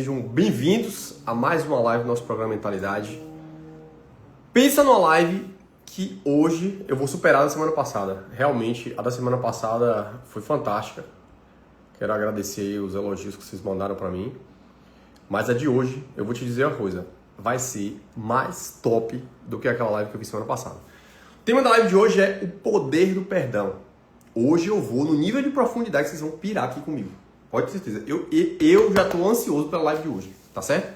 Sejam bem-vindos a mais uma live do nosso programa Mentalidade. Pensa numa live que hoje eu vou superar da semana passada. Realmente, a da semana passada foi fantástica. Quero agradecer aí os elogios que vocês mandaram pra mim. Mas a de hoje, eu vou te dizer uma coisa, vai ser mais top do que aquela live que eu fiz semana passada. O tema da live de hoje é o poder do perdão. Hoje eu vou no nível de profundidade que vocês vão pirar aqui comigo. Pode ter certeza. Eu já estou ansioso pela live de hoje, tá certo?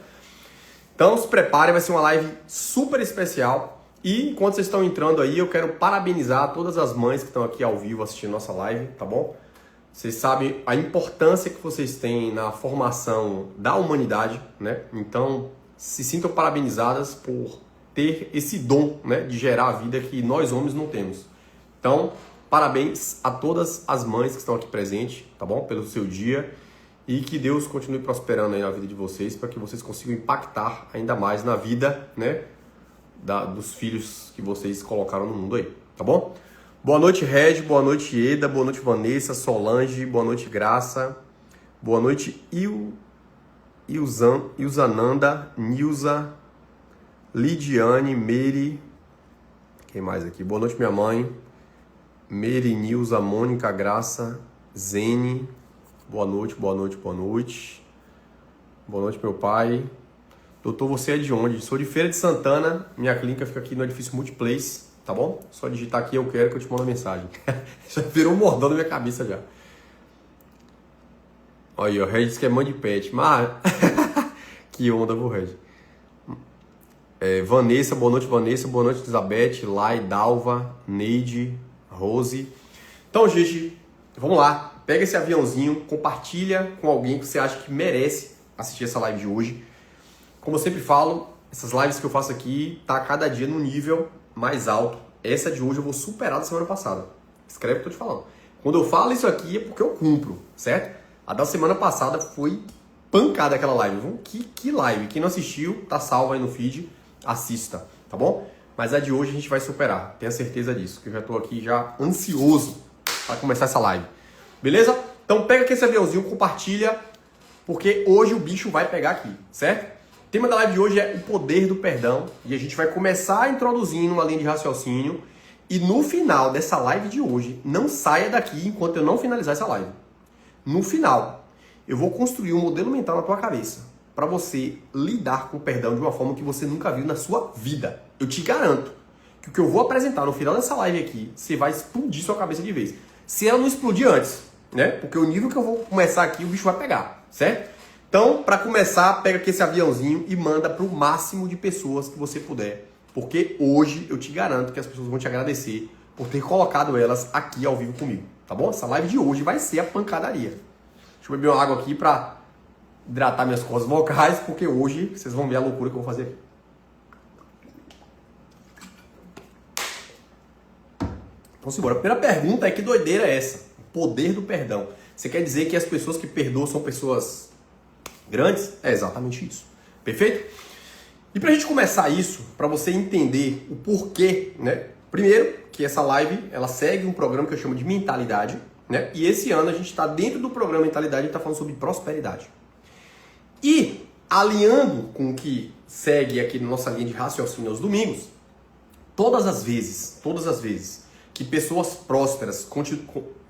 Então se preparem, vai ser uma live super especial. E enquanto vocês estão entrando aí, eu quero parabenizar todas as mães que estão aqui ao vivo assistindo nossa live, tá bom? Vocês sabem a importância que vocês têm na formação da humanidade, né? Então se sintam parabenizadas por ter esse dom, né, de gerar a vida que nós homens não temos. Então, parabéns a todas as mães que estão aqui presentes, tá bom? Pelo seu dia. E que Deus continue prosperando aí na vida de vocês para que vocês consigam impactar ainda mais na vida, né, dos filhos que vocês colocaram no mundo aí, tá bom? Boa noite, Reg. Boa noite, Eda. Boa noite, Vanessa, Solange. Boa noite, Graça. Boa noite, Ilzananda, Nilza, Lidiane, Meire. Quem mais aqui? Boa noite, minha mãe. Meire, Nilza, Mônica, Graça, Zene. Boa noite, boa noite, boa noite. Boa noite, meu pai. Doutor, você é de onde? Sou de Feira de Santana. Minha clínica fica aqui no edifício Multiplace, tá bom? Só digitar aqui, eu quero que eu te mando a mensagem. Já virou um mordão na minha cabeça já. Olha aí, o Red disse que é mãe de pet. Mas... que onda, viu, Red? Vanessa, boa noite, Vanessa. Boa noite, Elizabeth, Lai, Dalva, Neide, Rose. Então, gente, vamos lá. Pega esse aviãozinho, compartilha com alguém que você acha que merece assistir essa live de hoje. Como eu sempre falo, essas lives que eu faço aqui tá cada dia num nível mais alto. Essa de hoje eu vou superar da semana passada. Escreve o que eu tô te falando. Quando eu falo isso aqui é porque eu cumpro, certo? A da semana passada foi pancada aquela live. Que live? Quem não assistiu, tá salvo aí no feed. Assista, tá bom? Mas a de hoje a gente vai superar, tenha certeza disso, que eu já tô aqui já ansioso para começar essa live. Beleza? Então pega aqui esse aviãozinho, compartilha, porque hoje o bicho vai pegar aqui, certo? O tema da live de hoje é o poder do perdão e a gente vai começar introduzindo uma linha de raciocínio e no final dessa live de hoje, não saia daqui enquanto eu não finalizar essa live. No final, eu vou construir um modelo mental na tua cabeça para você lidar com o perdão de uma forma que você nunca viu na sua vida. Eu te garanto que o que eu vou apresentar no final dessa live aqui, você vai explodir sua cabeça de vez. Se ela não explodir antes, né? Porque o nível que eu vou começar aqui, o bicho vai pegar, certo? Então, para começar, pega aqui esse aviãozinho e manda para o máximo de pessoas que você puder. Porque hoje eu te garanto que as pessoas vão te agradecer por ter colocado elas aqui ao vivo comigo, tá bom? Essa live de hoje vai ser a pancadaria. Deixa eu beber uma água aqui para hidratar minhas cordas vocais, porque hoje vocês vão ver a loucura que eu vou fazer aqui. Então, simbora. A primeira pergunta é: que doideira é essa? O poder do perdão. Você quer dizer que as pessoas que perdoam são pessoas grandes? É exatamente isso. Perfeito? E pra gente começar isso, para você entender o porquê, né? Primeiro, que essa live, ela segue um programa que eu chamo de Mentalidade, né? E esse ano a gente está dentro do programa Mentalidade e está falando sobre prosperidade. E, alinhando com o que segue aqui na nossa linha de raciocínio aos domingos, todas as vezes que pessoas prósperas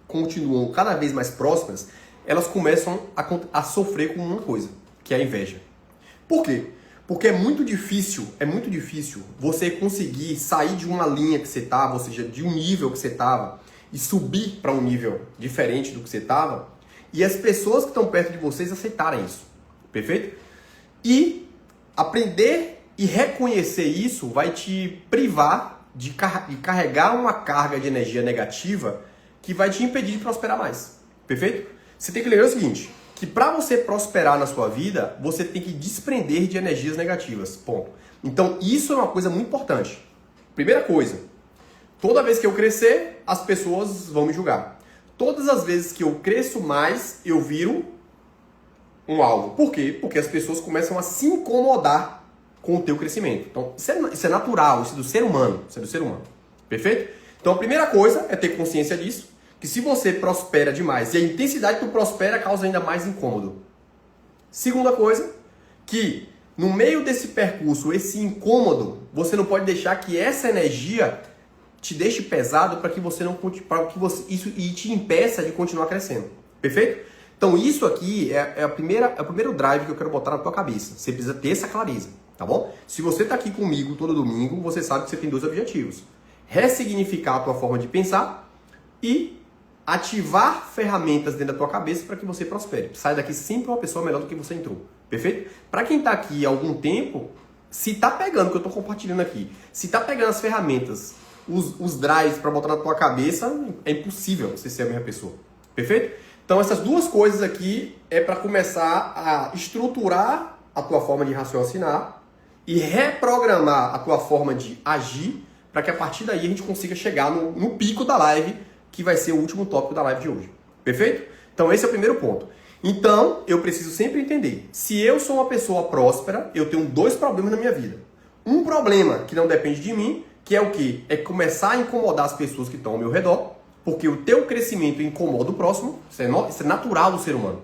continuam cada vez mais prósperas, elas começam a sofrer com uma coisa, que é a inveja. Por quê? Porque é muito difícil você conseguir sair de uma linha que você estava, ou seja, de um nível que você estava, e subir para um nível diferente do que você estava, e as pessoas que estão perto de vocês aceitarem isso. Perfeito? E aprender e reconhecer isso vai te privar de carregar uma carga de energia negativa que vai te impedir de prosperar mais. Perfeito? Você tem que lembrar o seguinte, que para você prosperar na sua vida, você tem que desprender de energias negativas. Ponto. Então isso é uma coisa muito importante. Primeira coisa, toda vez que eu crescer, as pessoas vão me julgar. Todas as vezes que eu cresço mais, eu viro um alvo. Por quê? Porque as pessoas começam a se incomodar com o teu crescimento. Então, isso é natural, isso é do ser humano. Perfeito? Então, a primeira coisa é ter consciência disso, que se você prospera demais e a intensidade que tu prospera causa ainda mais incômodo. Segunda coisa, que no meio desse percurso, esse incômodo, você não pode deixar que essa energia te deixe pesado para que você não isso e te impeça de continuar crescendo. Perfeito? Então isso aqui é o primeiro drive que eu quero botar na tua cabeça. Você precisa ter essa clareza, tá bom? Se você está aqui comigo todo domingo, você sabe que você tem 2 objetivos. Ressignificar a tua forma de pensar e ativar ferramentas dentro da tua cabeça para que você prospere. Sai daqui sempre uma pessoa melhor do que você entrou. Perfeito? Para quem está aqui há algum tempo, se está pegando o que eu estou compartilhando aqui, se está pegando as ferramentas, os drives para botar na tua cabeça, é impossível você ser a mesma pessoa. Perfeito? Então essas 2 coisas aqui é para começar a estruturar a tua forma de raciocinar e reprogramar a tua forma de agir para que a partir daí a gente consiga chegar no pico da live, que vai ser o último tópico da live de hoje. Perfeito? Então esse é o primeiro ponto. Então eu preciso sempre entender, se eu sou uma pessoa próspera, eu tenho 2 problemas na minha vida. Um problema que não depende de mim, que é o quê? É começar a incomodar as pessoas que estão ao meu redor, porque o teu crescimento incomoda o próximo, isso é natural do ser humano.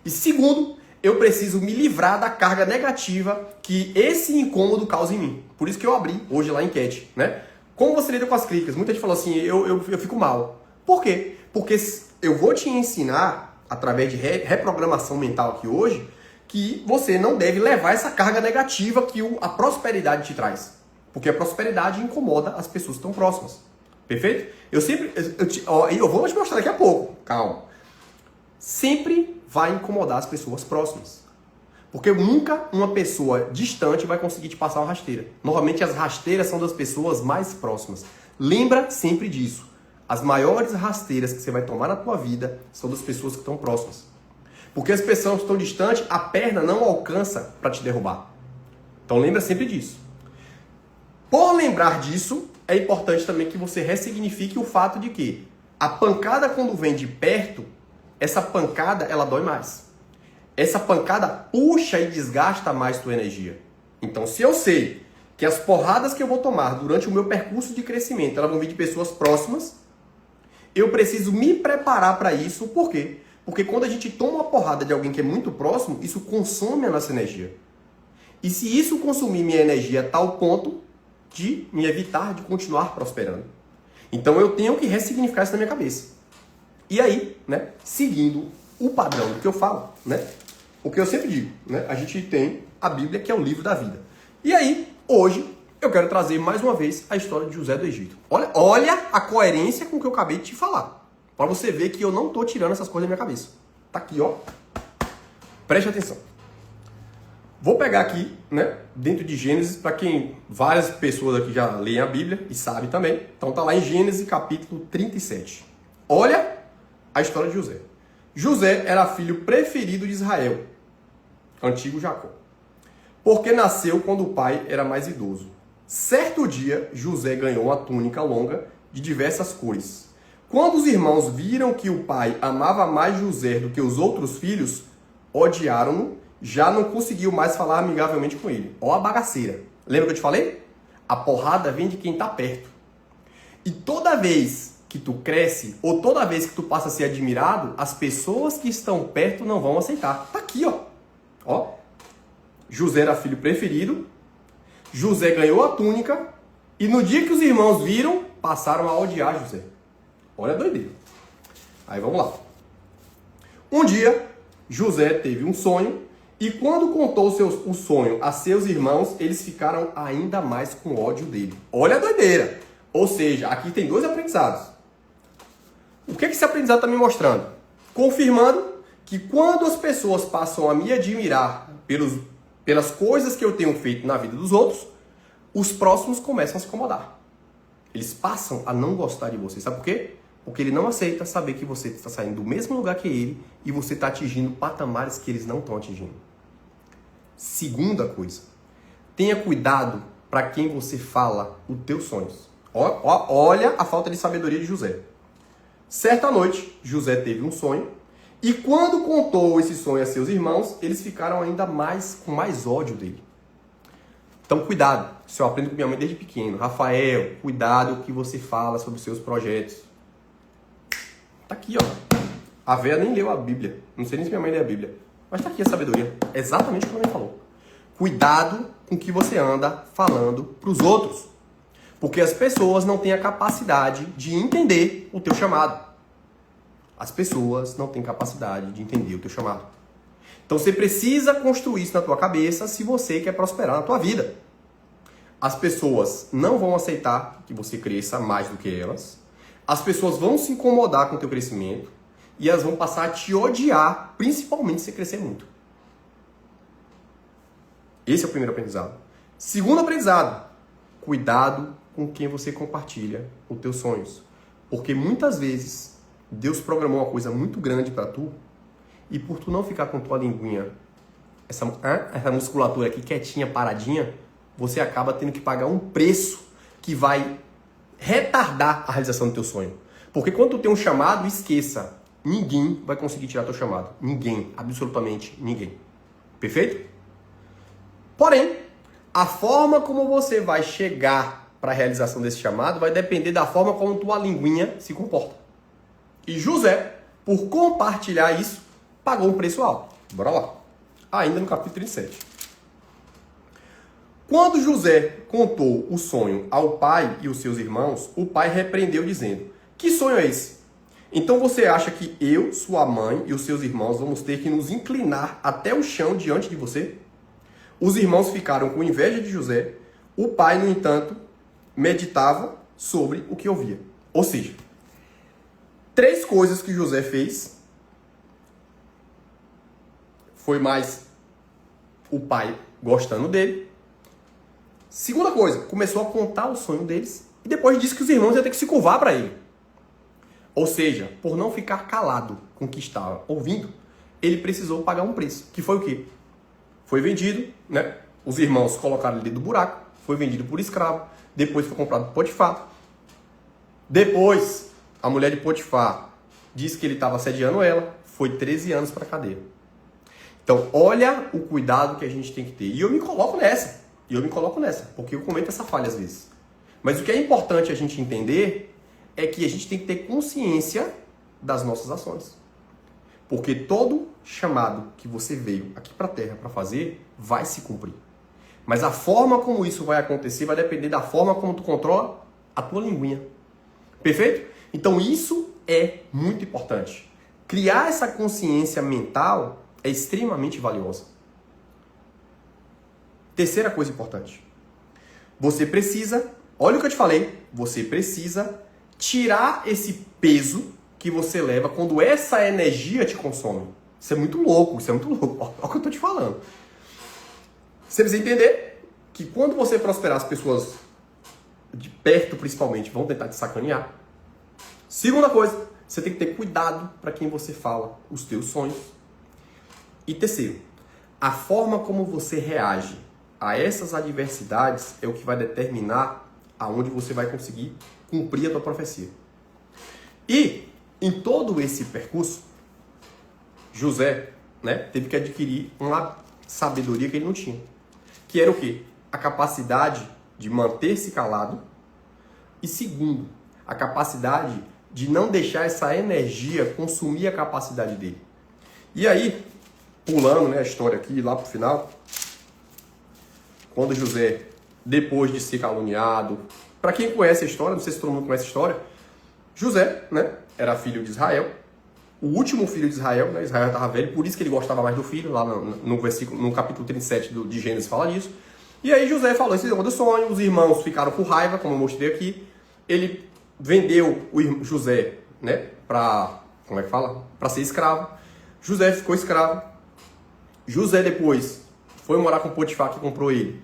E segundo, eu preciso me livrar da carga negativa que esse incômodo causa em mim. Por isso que eu abri hoje lá a enquete, né? Como você lida com as críticas? Muita gente falou assim, eu fico mal. Por quê? Porque eu vou te ensinar, através de reprogramação mental aqui hoje, que você não deve levar essa carga negativa que a prosperidade te traz. Porque a prosperidade incomoda as pessoas que estão próximas. Perfeito? Eu vou te mostrar daqui a pouco. Calma. Sempre vai incomodar as pessoas próximas. Porque nunca uma pessoa distante vai conseguir te passar uma rasteira. Normalmente as rasteiras são das pessoas mais próximas. Lembra sempre disso. As maiores rasteiras que você vai tomar na tua vida são das pessoas que estão próximas. Porque as pessoas que estão distantes, a perna não alcança para te derrubar. Então lembra sempre disso. Por lembrar disso, é importante também que você ressignifique o fato de que a pancada, quando vem de perto, essa pancada ela dói mais. Essa pancada puxa e desgasta mais tua energia. Então, se eu sei que as porradas que eu vou tomar durante o meu percurso de crescimento, elas vão vir de pessoas próximas, eu preciso me preparar para isso. Por quê? Porque quando a gente toma uma porrada de alguém que é muito próximo, isso consome a nossa energia. E se isso consumir minha energia a tal ponto de me evitar de continuar prosperando. Então eu tenho que ressignificar isso na minha cabeça. E aí, né, seguindo o padrão do que eu falo, né, o que eu sempre digo, né, a gente tem a Bíblia, que é o livro da vida. E aí, hoje, eu quero trazer mais uma vez a história de José do Egito. Olha a coerência com o que eu acabei de te falar. Para você ver que eu não estou tirando essas coisas da minha cabeça. Tá aqui, ó. Preste atenção. Vou pegar aqui, né, dentro de Gênesis, para quem várias pessoas aqui já leem a Bíblia e sabem também. Então tá lá em Gênesis capítulo 37. Olha a história de José. José era filho preferido de Israel, antigo Jacó, porque nasceu quando o pai era mais idoso. Certo dia, José ganhou uma túnica longa de diversas cores. Quando os irmãos viram que o pai amava mais José do que os outros filhos, odiaram-no, já não conseguiu mais falar amigavelmente com ele. Ó a bagaceira. Lembra que eu te falei? A porrada vem de quem está perto. E toda vez que tu cresce, ou toda vez que tu passa a ser admirado, as pessoas que estão perto não vão aceitar. Tá aqui, ó. Ó. José era filho preferido. José ganhou a túnica. E no dia que os irmãos viram, passaram a odiar José. Olha a doideira. Aí vamos lá. Um dia, José teve um sonho. E quando contou o sonho a seus irmãos, eles ficaram ainda mais com ódio dele. Olha a doideira. Ou seja, aqui tem 2 aprendizados. O que esse aprendizado está me mostrando? Confirmando que quando as pessoas passam a me admirar pelas coisas que eu tenho feito na vida dos outros, os próximos começam a se incomodar. Eles passam a não gostar de você. Sabe por quê? Porque ele não aceita saber que você está saindo do mesmo lugar que ele e você está atingindo patamares que eles não estão atingindo. Segunda coisa, tenha cuidado para quem você fala os teus sonhos. Olha a falta de sabedoria de José. Certa noite, José teve um sonho e quando contou esse sonho a seus irmãos, eles ficaram ainda mais com mais ódio dele. Então cuidado, isso eu aprendo com minha mãe desde pequeno. Rafael, cuidado com o que você fala sobre os seus projetos. Tá aqui, ó. A véia nem leu a Bíblia. Não sei nem se minha mãe lê a Bíblia. Mas tá aqui a sabedoria. Exatamente o que ela me falou. Cuidado com o que você anda falando para os outros. Porque as pessoas não têm a capacidade de entender o teu chamado. As pessoas não têm capacidade de entender o teu chamado. Então você precisa construir isso na tua cabeça se você quer prosperar na tua vida. As pessoas não vão aceitar que você cresça mais do que elas. As pessoas vão se incomodar com o teu crescimento. E elas vão passar a te odiar, principalmente se você crescer muito. Esse é o primeiro aprendizado. Segundo aprendizado, cuidado com quem você compartilha os teus sonhos. Porque muitas vezes Deus programou uma coisa muito grande para tu e por tu não ficar com tua linguinha, essa musculatura aqui quietinha, paradinha, você acaba tendo que pagar um preço que vai retardar a realização do teu sonho. Porque quando tu tem um chamado, esqueça, ninguém vai conseguir tirar teu chamado. Ninguém, absolutamente ninguém. Perfeito? Porém, a forma como você vai chegar para a realização desse chamado vai depender da forma como tua linguinha se comporta. E José, por compartilhar isso, pagou um preço alto. Bora lá. Ainda no capítulo 37. Quando José contou o sonho ao pai e os seus irmãos, o pai repreendeu dizendo: que sonho é esse? Então você acha que eu, sua mãe e os seus irmãos vamos ter que nos inclinar até o chão diante de você? Os irmãos ficaram com inveja de José. O pai, no entanto, meditava sobre o que ouvia. Ou seja, 3 coisas que José fez. Foi mais o pai gostando dele. Segunda coisa, começou a contar o sonho deles. E depois disse que os irmãos iam ter que se curvar para ele. Ou seja, por não ficar calado com o que estava ouvindo, ele precisou pagar um preço. Que foi o quê? Foi vendido, né? Os irmãos colocaram ele dentro do buraco. Foi vendido por escravo. Depois foi comprado por Potifar. Depois, a mulher de Potifar disse que ele estava assediando ela. Foi 13 anos para a cadeia. Então, olha o cuidado que a gente tem que ter. E eu me coloco nessa. Porque eu cometo essa falha às vezes. Mas o que é importante a gente entender é que a gente tem que ter consciência das nossas ações. Porque todo chamado que você veio aqui para a Terra para fazer vai se cumprir. Mas a forma como isso vai acontecer vai depender da forma como tu controla a tua linguinha. Perfeito? Então isso é muito importante. Criar essa consciência mental é extremamente valiosa. Terceira coisa importante. Você precisa, olha o que eu te falei, você precisa tirar esse peso que você leva quando essa energia te consome. Isso é muito louco. Olha o que eu tô te falando. Você precisa entender que quando você prosperar, as pessoas de perto, principalmente, vão tentar te sacanear. Segunda coisa, você tem que ter cuidado para quem você fala os teus sonhos. E terceiro, a forma como você reage a essas adversidades é o que vai determinar aonde você vai conseguir cumprir a tua profecia. E em todo esse percurso, José, teve que adquirir uma sabedoria que ele não tinha. Que era o quê? A capacidade de manter-se calado. E segundo, a capacidade de não deixar essa energia consumir a capacidade dele. E aí, pulando a história aqui, lá pro final, quando José, depois de ser caluniado, para quem conhece a história, não sei se todo mundo conhece a história, José, era filho de Israel, o último filho de Israel, Israel estava velho, por isso que ele gostava mais do filho, lá no capítulo 37 de Gênesis fala disso. E aí José falou esse negócio do sonho, os irmãos ficaram com raiva, como eu mostrei aqui, ele vendeu José, para ser escravo. José ficou escravo. José depois foi morar com Potifar, que comprou ele.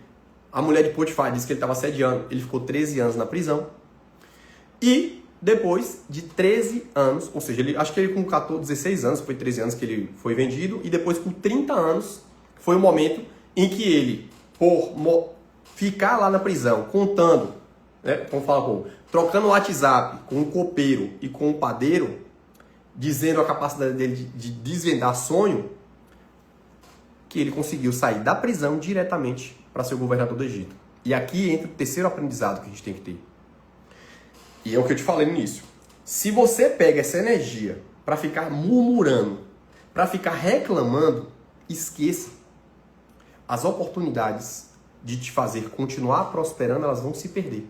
A mulher de Potifar disse que ele estava assediando, ele ficou 13 anos na prisão. E depois de 13 anos, ou seja, acho que ele com 16 anos, foi 13 anos que ele foi vendido, e depois com 30 anos foi o momento em que ele, por ficar lá na prisão, contando, trocando o WhatsApp com o copeiro e com o padeiro, dizendo a capacidade dele de desvendar sonho, que ele conseguiu sair da prisão diretamente para ser o governador do Egito. E aqui entra o terceiro aprendizado que a gente tem que ter. E é o que eu te falei no início. Se você pega essa energia para ficar murmurando, para ficar reclamando, esqueça. as oportunidades de te fazer continuar prosperando, elas vão se perder.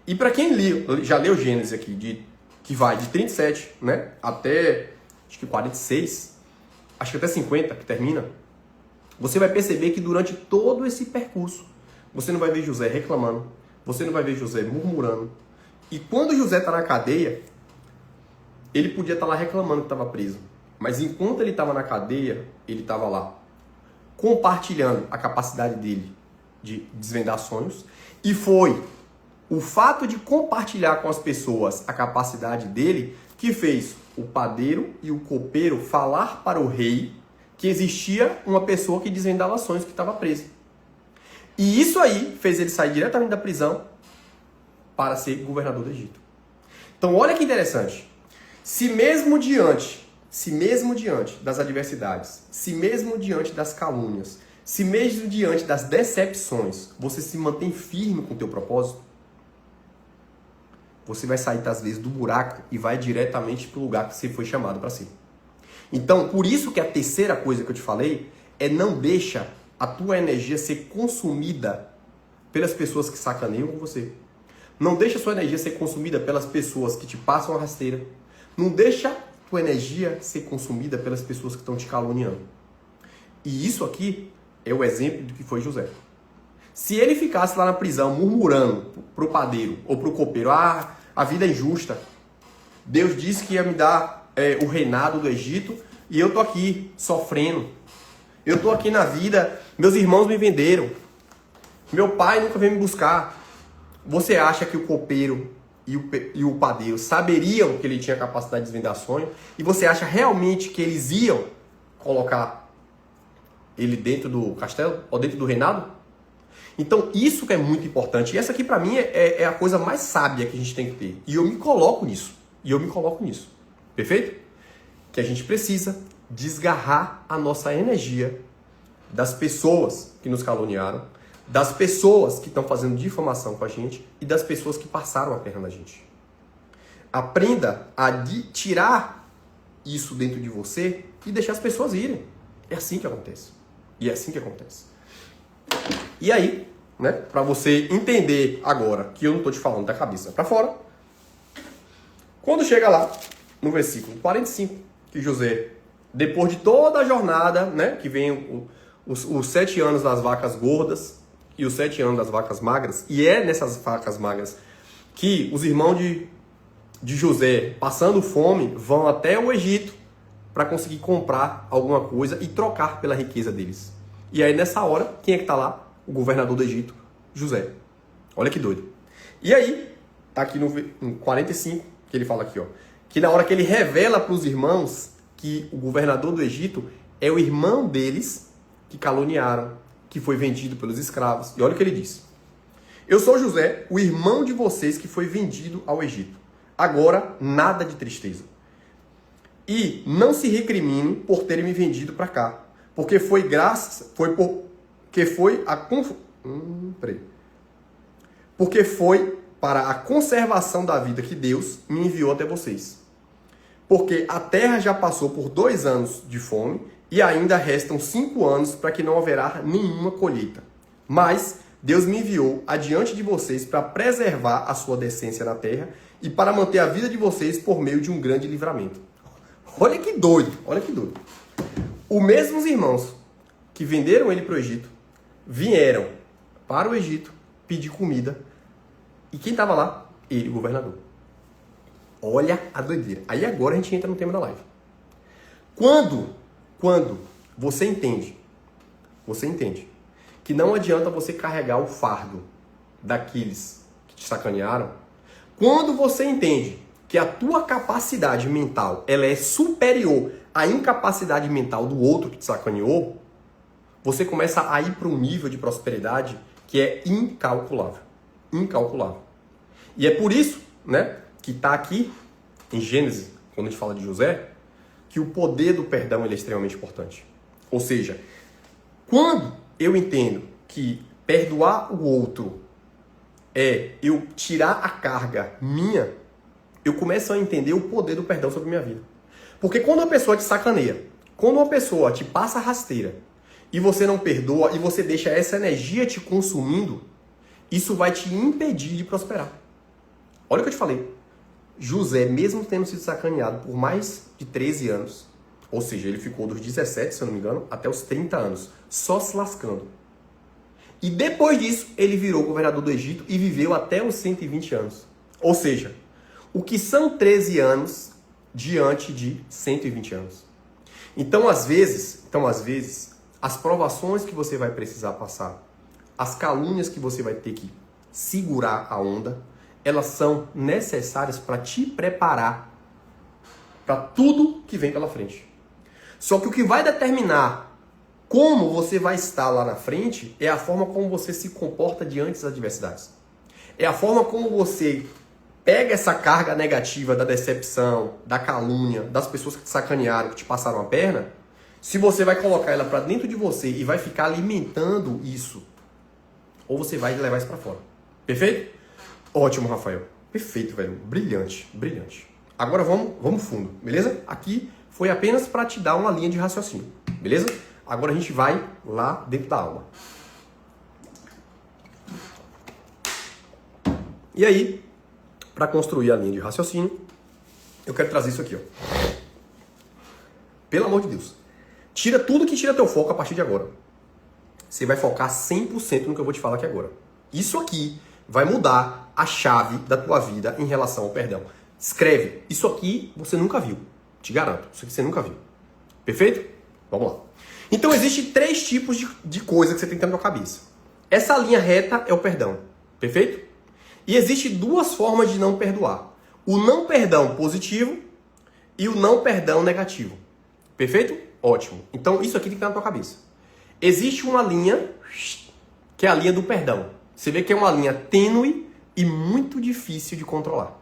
E para quem já leu Gênesis aqui, que vai de 37, né, até acho que 46, acho que até 50 que termina, você vai perceber que durante todo esse percurso, você não vai ver José reclamando, você não vai ver José murmurando. E quando José está na cadeia, ele podia estar lá reclamando que estava preso. Mas enquanto ele estava na cadeia, ele estava lá compartilhando a capacidade dele de desvendar sonhos. E foi o fato de compartilhar com as pessoas a capacidade dele que fez o padeiro e o copeiro falar para o rei que existia uma pessoa que desvendava sonhos que estava presa. E isso aí fez ele sair diretamente da prisão para ser governador do Egito. Então olha que interessante. Se mesmo diante das adversidades, se mesmo diante das calúnias, se mesmo diante das decepções, você se mantém firme com o teu propósito, você vai sair, às vezes, do buraco e vai diretamente para o lugar que você foi chamado para ser. Então, por isso que a terceira coisa que eu te falei é não deixa a tua energia ser consumida pelas pessoas que sacaneiam com você. Não deixa a sua energia ser consumida pelas pessoas que te passam a rasteira. Não deixa a tua energia ser consumida pelas pessoas que estão te caluniando. E isso aqui é o exemplo do que foi José. Se ele ficasse lá na prisão murmurando pro padeiro ou pro copeiro, a vida é injusta, Deus disse que ia me dar o reinado do Egito e eu tô aqui sofrendo. Eu tô aqui na vida, meus irmãos me venderam, meu pai nunca veio me buscar. Você acha que o copeiro e o padeiro saberiam que ele tinha capacidade de desvendar sonho? E você acha realmente que eles iam colocar ele dentro do castelo ou dentro do reinado? Então isso que é muito importante. E essa aqui para mim é a coisa mais sábia que a gente tem que ter. E eu me coloco nisso. Perfeito? Que a gente precisa desgarrar a nossa energia das pessoas que nos caluniaram, das pessoas que estão fazendo difamação com a gente e das pessoas que passaram a perna na gente. Aprenda a tirar isso dentro de você e deixar as pessoas irem. É assim que acontece. E aí, né, para você entender agora que eu não estou te falando da cabeça para fora, quando chega lá no versículo 45, que José, depois de toda a jornada, né, que vem os 7 anos das vacas gordas e os 7 anos das vacas magras, e é nessas vacas magras que os irmãos de José, passando fome, vão até o Egito para conseguir comprar alguma coisa e trocar pela riqueza deles. E aí nessa hora, quem é que está lá? O governador do Egito, José. Olha que doido. E aí, tá aqui no 45, que ele fala aqui, ó, que na hora que ele revela para os irmãos que o governador do Egito é o irmão deles que caluniaram, que foi vendido pelos escravos. E olha o que ele diz. Eu sou José, o irmão de vocês que foi vendido ao Egito. Agora, nada de tristeza. E não se recrimine por terem me vendido para cá, porque foi para a conservação da vida que Deus me enviou até vocês. Porque a terra já passou por 2 anos de fome e ainda restam 5 anos para que não haverá nenhuma colheita. Mas Deus me enviou adiante de vocês para preservar a sua decência na terra e para manter a vida de vocês por meio de um grande livramento. Olha que doido. Os mesmos irmãos que venderam ele para o Egito vieram para o Egito pedir comida. E quem estava lá? Ele, o governador. Olha a doideira. Aí agora a gente entra no tema da live. Quando você entende que não adianta você carregar o fardo daqueles que te sacanearam, quando você entende que a tua capacidade mental ela é superior à incapacidade mental do outro que te sacaneou, você começa a ir para um nível de prosperidade que é incalculável. E é por isso, né, que está aqui em Gênesis, quando a gente fala de José, que o poder do perdão ele é extremamente importante. Ou seja, quando eu entendo que perdoar o outro é eu tirar a carga minha, eu começo a entender o poder do perdão sobre a minha vida. Porque quando uma pessoa te sacaneia, quando uma pessoa te passa rasteira, e você não perdoa, e você deixa essa energia te consumindo, isso vai te impedir de prosperar. Olha o que eu te falei. José, mesmo tendo sido sacaneado por mais de 13 anos, ou seja, ele ficou dos 17, se eu não me engano, até os 30 anos, só se lascando. E depois disso, ele virou governador do Egito e viveu até os 120 anos. Ou seja, o que são 13 anos diante de 120 anos? Então, às vezes, as provações que você vai precisar passar, as calúnias que você vai ter que segurar a onda, elas são necessárias para te preparar para tudo que vem pela frente. Só que o que vai determinar como você vai estar lá na frente é a forma como você se comporta diante das adversidades. É a forma como você pega essa carga negativa da decepção, da calúnia, das pessoas que te sacanearam, que te passaram a perna, se você vai colocar ela para dentro de você e vai ficar alimentando isso, ou você vai levar isso para fora. Perfeito? Ótimo, Rafael. Perfeito, velho. Brilhante, brilhante. Agora vamos fundo, beleza? Aqui foi apenas para te dar uma linha de raciocínio, beleza? Agora a gente vai lá dentro da alma. E aí, para construir a linha de raciocínio, eu quero trazer isso aqui, ó. Pelo amor de Deus. Tira tudo que tira teu foco a partir de agora. Você vai focar 100% no que eu vou te falar aqui agora. Isso aqui vai mudar a chave da tua vida em relação ao perdão. Escreve. Isso aqui você nunca viu. Te garanto. Isso aqui você nunca viu. Perfeito? Vamos lá. Então, existem 3 tipos de coisa que você tem que ter na tua cabeça. Essa linha reta é o perdão. Perfeito? E existem 2 formas de não perdoar. O não perdão positivo e o não perdão negativo. Perfeito? Ótimo. Então, isso aqui tem que estar na tua cabeça. Existe uma linha, que é a linha do perdão. Você vê que é uma linha tênue e muito difícil de controlar.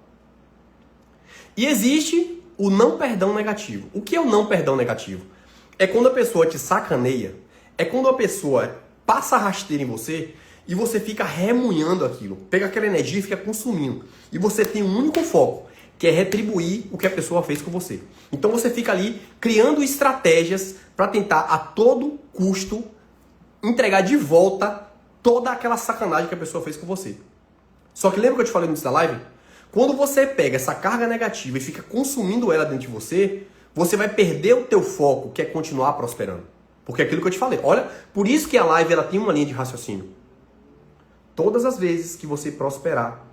E existe o não perdão negativo. O que é o não perdão negativo? É quando a pessoa te sacaneia, é quando a pessoa passa a rasteira em você e você fica remoendo aquilo. Pega aquela energia e fica consumindo. E você tem um único foco, que é retribuir o que a pessoa fez com você. Então você fica ali criando estratégias para tentar a todo custo entregar de volta toda aquela sacanagem que a pessoa fez com você. Só que lembra que eu te falei no início da live? Quando você pega essa carga negativa e fica consumindo ela dentro de você, você vai perder o teu foco, que é continuar prosperando. Porque é aquilo que eu te falei. Olha, por isso que a live ela tem uma linha de raciocínio. Todas as vezes que você prosperar,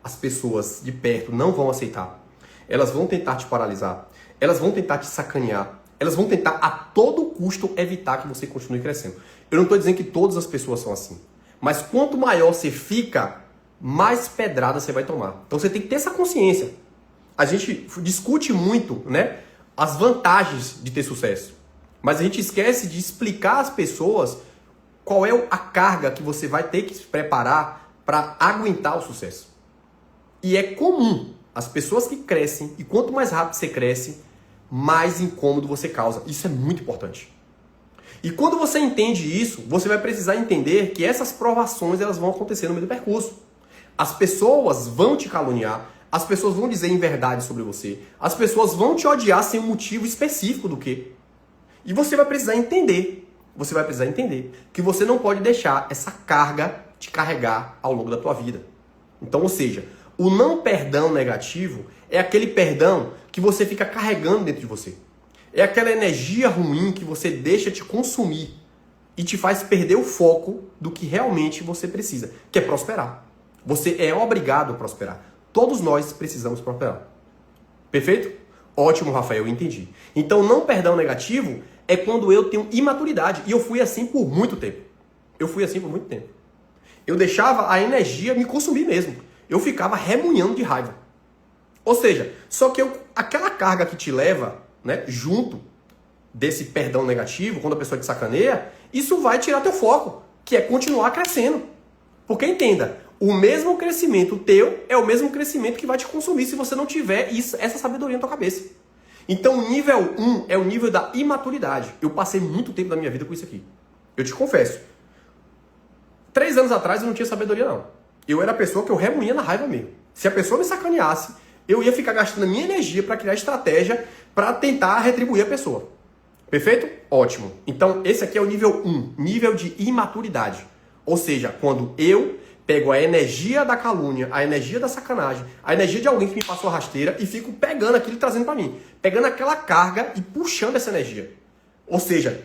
as pessoas de perto não vão aceitar. Elas vão tentar te paralisar. Elas vão tentar te sacanear. Elas vão tentar a todo custo evitar que você continue crescendo. Eu não estou dizendo que todas as pessoas são assim. Mas quanto maior você fica, mais pedrada você vai tomar. Então você tem que ter essa consciência. A gente discute muito, né, as vantagens de ter sucesso. Mas a gente esquece de explicar às pessoas qual é a carga que você vai ter que se preparar para aguentar o sucesso. E é comum as pessoas que crescem, e quanto mais rápido você cresce, mais incômodo você causa. Isso é muito importante. E quando você entende isso, você vai precisar entender que essas provações elas vão acontecer no meio do percurso. As pessoas vão te caluniar, as pessoas vão dizer inverdade sobre você, as pessoas vão te odiar sem um motivo específico do quê. E você vai precisar entender que você não pode deixar essa carga te carregar ao longo da tua vida. Então, ou seja, o não perdão negativo é aquele perdão que você fica carregando dentro de você. É aquela energia ruim que você deixa te consumir e te faz perder o foco do que realmente você precisa, que é prosperar. Você é obrigado a prosperar. Todos nós precisamos prosperar. Perfeito? Ótimo, Rafael, eu entendi. Então, não perdão negativo é quando eu tenho imaturidade. E eu fui assim por muito tempo. Eu deixava a energia me consumir mesmo. Eu ficava remunhando de raiva. Ou seja, só que aquela carga que te leva, né, junto desse perdão negativo, quando a pessoa te sacaneia, isso vai tirar teu foco, que é continuar crescendo. Porque entenda, o mesmo crescimento teu é o mesmo crescimento que vai te consumir se você não tiver essa sabedoria na tua cabeça. Então o nível 1 é o nível da imaturidade. Eu passei muito tempo da minha vida com isso aqui. Eu te confesso. 3 anos atrás eu não tinha sabedoria não. Eu era a pessoa que eu remoía na raiva mesmo. Se a pessoa me sacaneasse, eu ia ficar gastando a minha energia para criar estratégia para tentar retribuir a pessoa. Perfeito? Ótimo. Então, esse aqui é o nível 1, nível de imaturidade. Ou seja, quando eu pego a energia da calúnia, a energia da sacanagem, a energia de alguém que me passou a rasteira e fico pegando aquilo e trazendo para mim. Pegando aquela carga e puxando essa energia. Ou seja,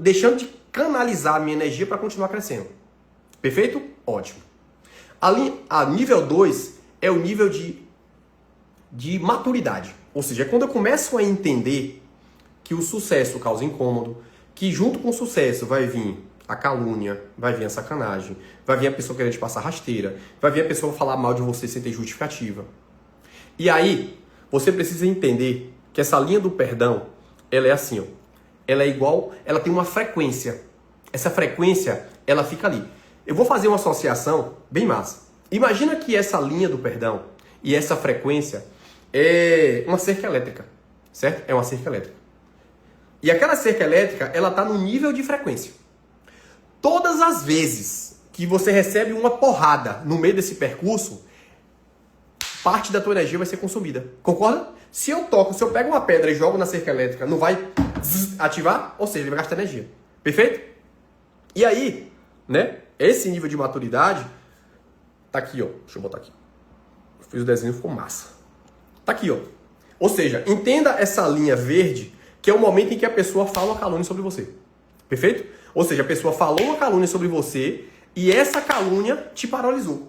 deixando de canalizar a minha energia para continuar crescendo. Perfeito? Ótimo. A nível 2 é o nível de maturidade. Ou seja, é quando eu começo a entender que o sucesso causa incômodo, que junto com o sucesso vai vir a calúnia, vai vir a sacanagem, vai vir a pessoa querendo te passar rasteira, vai vir a pessoa falar mal de você sem ter justificativa. E aí, você precisa entender que essa linha do perdão, ela é assim, ó. Ela é igual, ela tem uma frequência. Essa frequência, ela fica ali. Eu vou fazer uma associação bem massa. Imagina que essa linha do perdão e essa frequência é uma cerca elétrica, certo? É uma cerca elétrica. E aquela cerca elétrica, ela está no nível de frequência. Todas as vezes que você recebe uma porrada no meio desse percurso, parte da tua energia vai ser consumida. Concorda? Se eu pego uma pedra e jogo na cerca elétrica, não vai ativar? Ou seja, ele vai gastar energia. Perfeito? E aí, né? Esse nível de maturidade tá aqui, ó. Deixa eu botar aqui. Eu fiz o desenho, ficou massa. Tá aqui, ó. Ou seja, entenda essa linha verde, que é o momento em que a pessoa fala uma calúnia sobre você. Perfeito? Ou seja, a pessoa falou uma calúnia sobre você e essa calúnia te paralisou.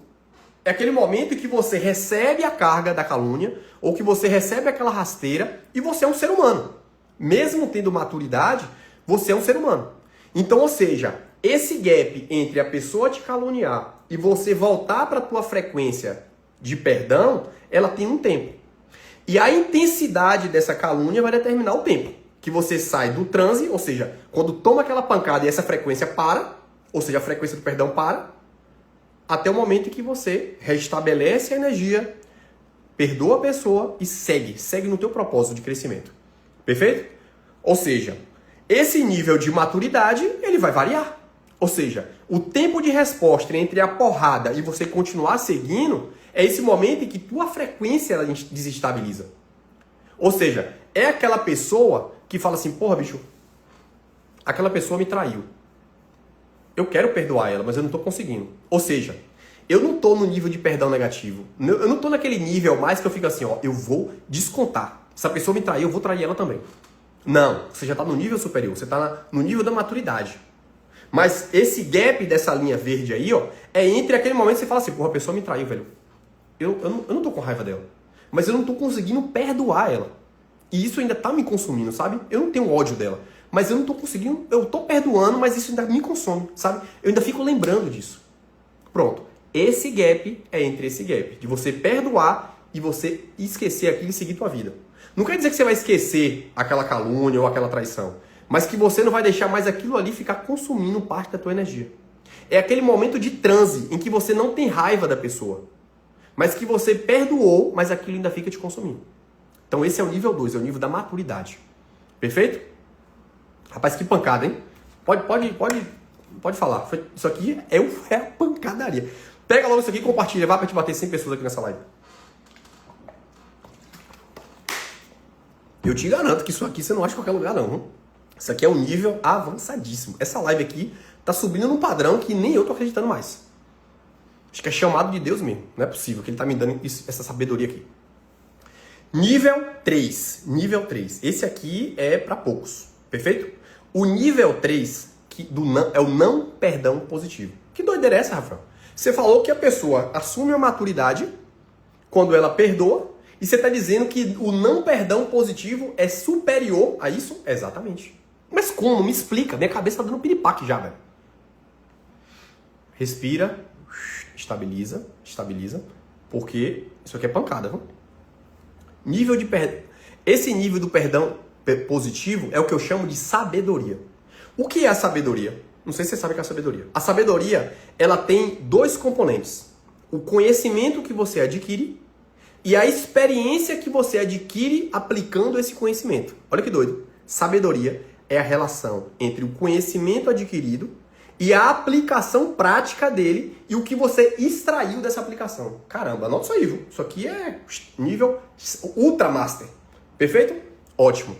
É aquele momento em que você recebe a carga da calúnia ou que você recebe aquela rasteira e você é um ser humano. Mesmo tendo maturidade, você é um ser humano. Então, ou seja, esse gap entre a pessoa te caluniar e você voltar para a tua frequência de perdão, ela tem um tempo. E a intensidade dessa calúnia vai determinar o tempo que você sai do transe, ou seja, quando toma aquela pancada e essa frequência para, ou seja, a frequência do perdão para, até o momento em que você restabelece a energia, perdoa a pessoa e segue no teu propósito de crescimento. Perfeito? Ou seja, esse nível de maturidade, ele vai variar. Ou seja, o tempo de resposta entre a porrada e você continuar seguindo é esse momento em que tua frequência ela desestabiliza. Ou seja, é aquela pessoa que fala assim, porra, bicho, aquela pessoa me traiu. Eu quero perdoar ela, mas eu não estou conseguindo. Ou seja, eu não estou no nível de perdão negativo. Eu não estou naquele nível mais que eu fico assim, ó, eu vou descontar. Se a pessoa me traiu, eu vou trair ela também. Não, você já está no nível superior, você está no nível da maturidade. Mas esse gap dessa linha verde aí, ó, é entre aquele momento que você fala assim, porra, a pessoa me traiu, velho. Eu não tô com raiva dela. Mas eu não tô conseguindo perdoar ela. E isso ainda tá me consumindo, sabe? Eu não tenho ódio dela. Mas eu não tô conseguindo, eu tô perdoando, mas isso ainda me consome, sabe? Eu ainda fico lembrando disso. Pronto. Esse gap é entre esse gap. De você perdoar e você esquecer aquilo e seguir tua vida. Não quer dizer que você vai esquecer aquela calúnia ou aquela traição. Mas que você não vai deixar mais aquilo ali ficar consumindo parte da tua energia. É aquele momento de transe em que você não tem raiva da pessoa. Mas que você perdoou, mas aquilo ainda fica te consumindo. Então esse é o nível 2, é o nível da maturidade. Perfeito? Rapaz, que pancada, hein? Pode falar. Isso aqui é a pancadaria. Pega logo isso aqui e compartilha. Vai pra te bater 100 pessoas aqui nessa live. Eu te garanto que isso aqui você não acha em qualquer lugar, não. Isso aqui é um nível avançadíssimo. Essa live aqui tá subindo num padrão que nem eu tô acreditando mais. Acho que é chamado de Deus mesmo. Não é possível que ele tá me dando essa sabedoria aqui. Nível 3. Nível 3. Esse aqui é para poucos. Perfeito? O nível 3 é o não perdão positivo. Que doideira é essa, Rafael? Você falou que a pessoa assume a maturidade quando ela perdoa e você está dizendo que o não perdão positivo é superior a isso? Exatamente. Mas como? Me explica. Minha cabeça tá dando piripaque já, velho. Respira. Estabiliza. Porque isso aqui é pancada, viu? Nível de perdão. Esse nível do perdão positivo é o que eu chamo de sabedoria. O que é a sabedoria? Não sei se você sabe o que é a sabedoria. A sabedoria, ela tem dois componentes. O conhecimento que você adquire e a experiência que você adquire aplicando esse conhecimento. Olha que doido. Sabedoria é a relação entre o conhecimento adquirido e a aplicação prática dele e o que você extraiu dessa aplicação. Caramba, anota isso aí, viu? Isso aqui é nível Ultra Master. Perfeito? Ótimo.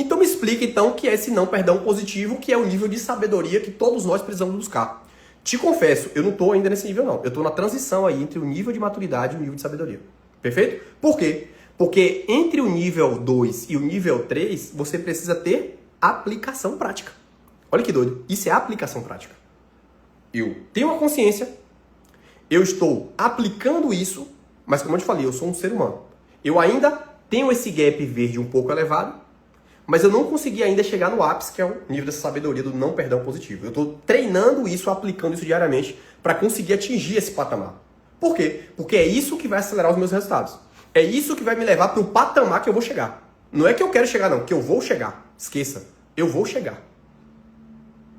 Então me explica então o que é esse não perdão positivo, que é o nível de sabedoria que todos nós precisamos buscar. Te confesso, eu não estou ainda nesse nível não. Eu estou na transição aí entre o nível de maturidade e o nível de sabedoria. Perfeito? Por quê? Porque entre o nível 2 e o nível 3, você precisa ter aplicação prática. Olha que doido. Isso é aplicação prática. Eu tenho uma consciência, eu estou aplicando isso, mas como eu te falei, eu sou um ser humano. Eu ainda tenho esse gap verde um pouco elevado, mas eu não consegui ainda chegar no ápice, que é o nível dessa sabedoria do não perdão positivo. Eu estou treinando isso, aplicando isso diariamente para conseguir atingir esse patamar. Por quê? Porque é isso que vai acelerar os meus resultados. É isso que vai me levar para o patamar que eu vou chegar. Não é que eu quero chegar, não, que eu vou chegar. Esqueça, eu vou chegar.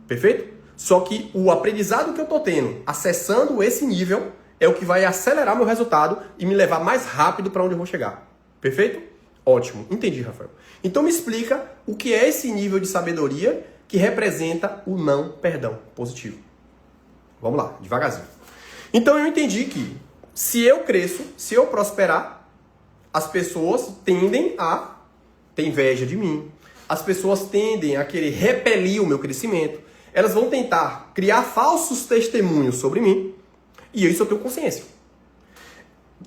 Perfeito? Só que o aprendizado que eu estou tendo, acessando esse nível, é o que vai acelerar meu resultado e me levar mais rápido para onde eu vou chegar. Perfeito? Ótimo. Entendi, Rafael. Então me explica o que é esse nível de sabedoria que representa o não perdão positivo. Vamos lá, devagarzinho. Então eu entendi que se eu cresço, se eu prosperar, as pessoas tendem a ter inveja de mim. As pessoas tendem a querer repelir o meu crescimento. Elas vão tentar criar falsos testemunhos sobre mim. E isso eu tenho consciência.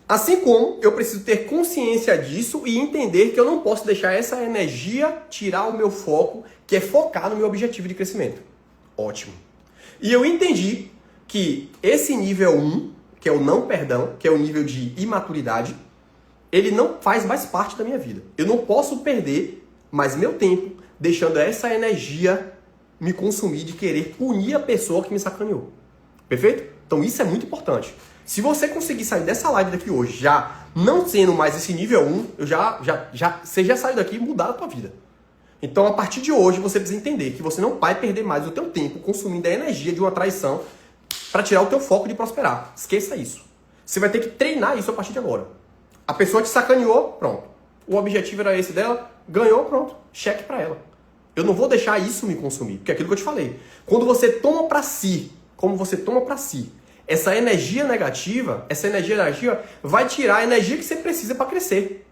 Assim como eu preciso ter consciência disso e entender que eu não posso deixar essa energia tirar o meu foco, que é focar no meu objetivo de crescimento. Ótimo. E eu entendi que esse nível 1, que é o não perdão, que é o nível de imaturidade, ele não faz mais parte da minha vida. Eu não posso perder mais meu tempo deixando essa energia me consumir de querer punir a pessoa que me sacaneou. Perfeito? Então isso é muito importante. Se você conseguir sair dessa live daqui hoje, já não sendo mais esse nível 1, você já saiu daqui e mudar a tua vida. Então, a partir de hoje, você precisa entender que você não vai perder mais o teu tempo consumindo a energia de uma traição para tirar o teu foco de prosperar. Esqueça isso. Você vai ter que treinar isso a partir de agora. A pessoa te sacaneou, pronto. O objetivo era esse dela, ganhou, pronto. Cheque para ela. Eu não vou deixar isso me consumir, porque é aquilo que eu te falei. Quando você toma para si, como você toma para si, essa energia negativa vai tirar a energia que você precisa para crescer.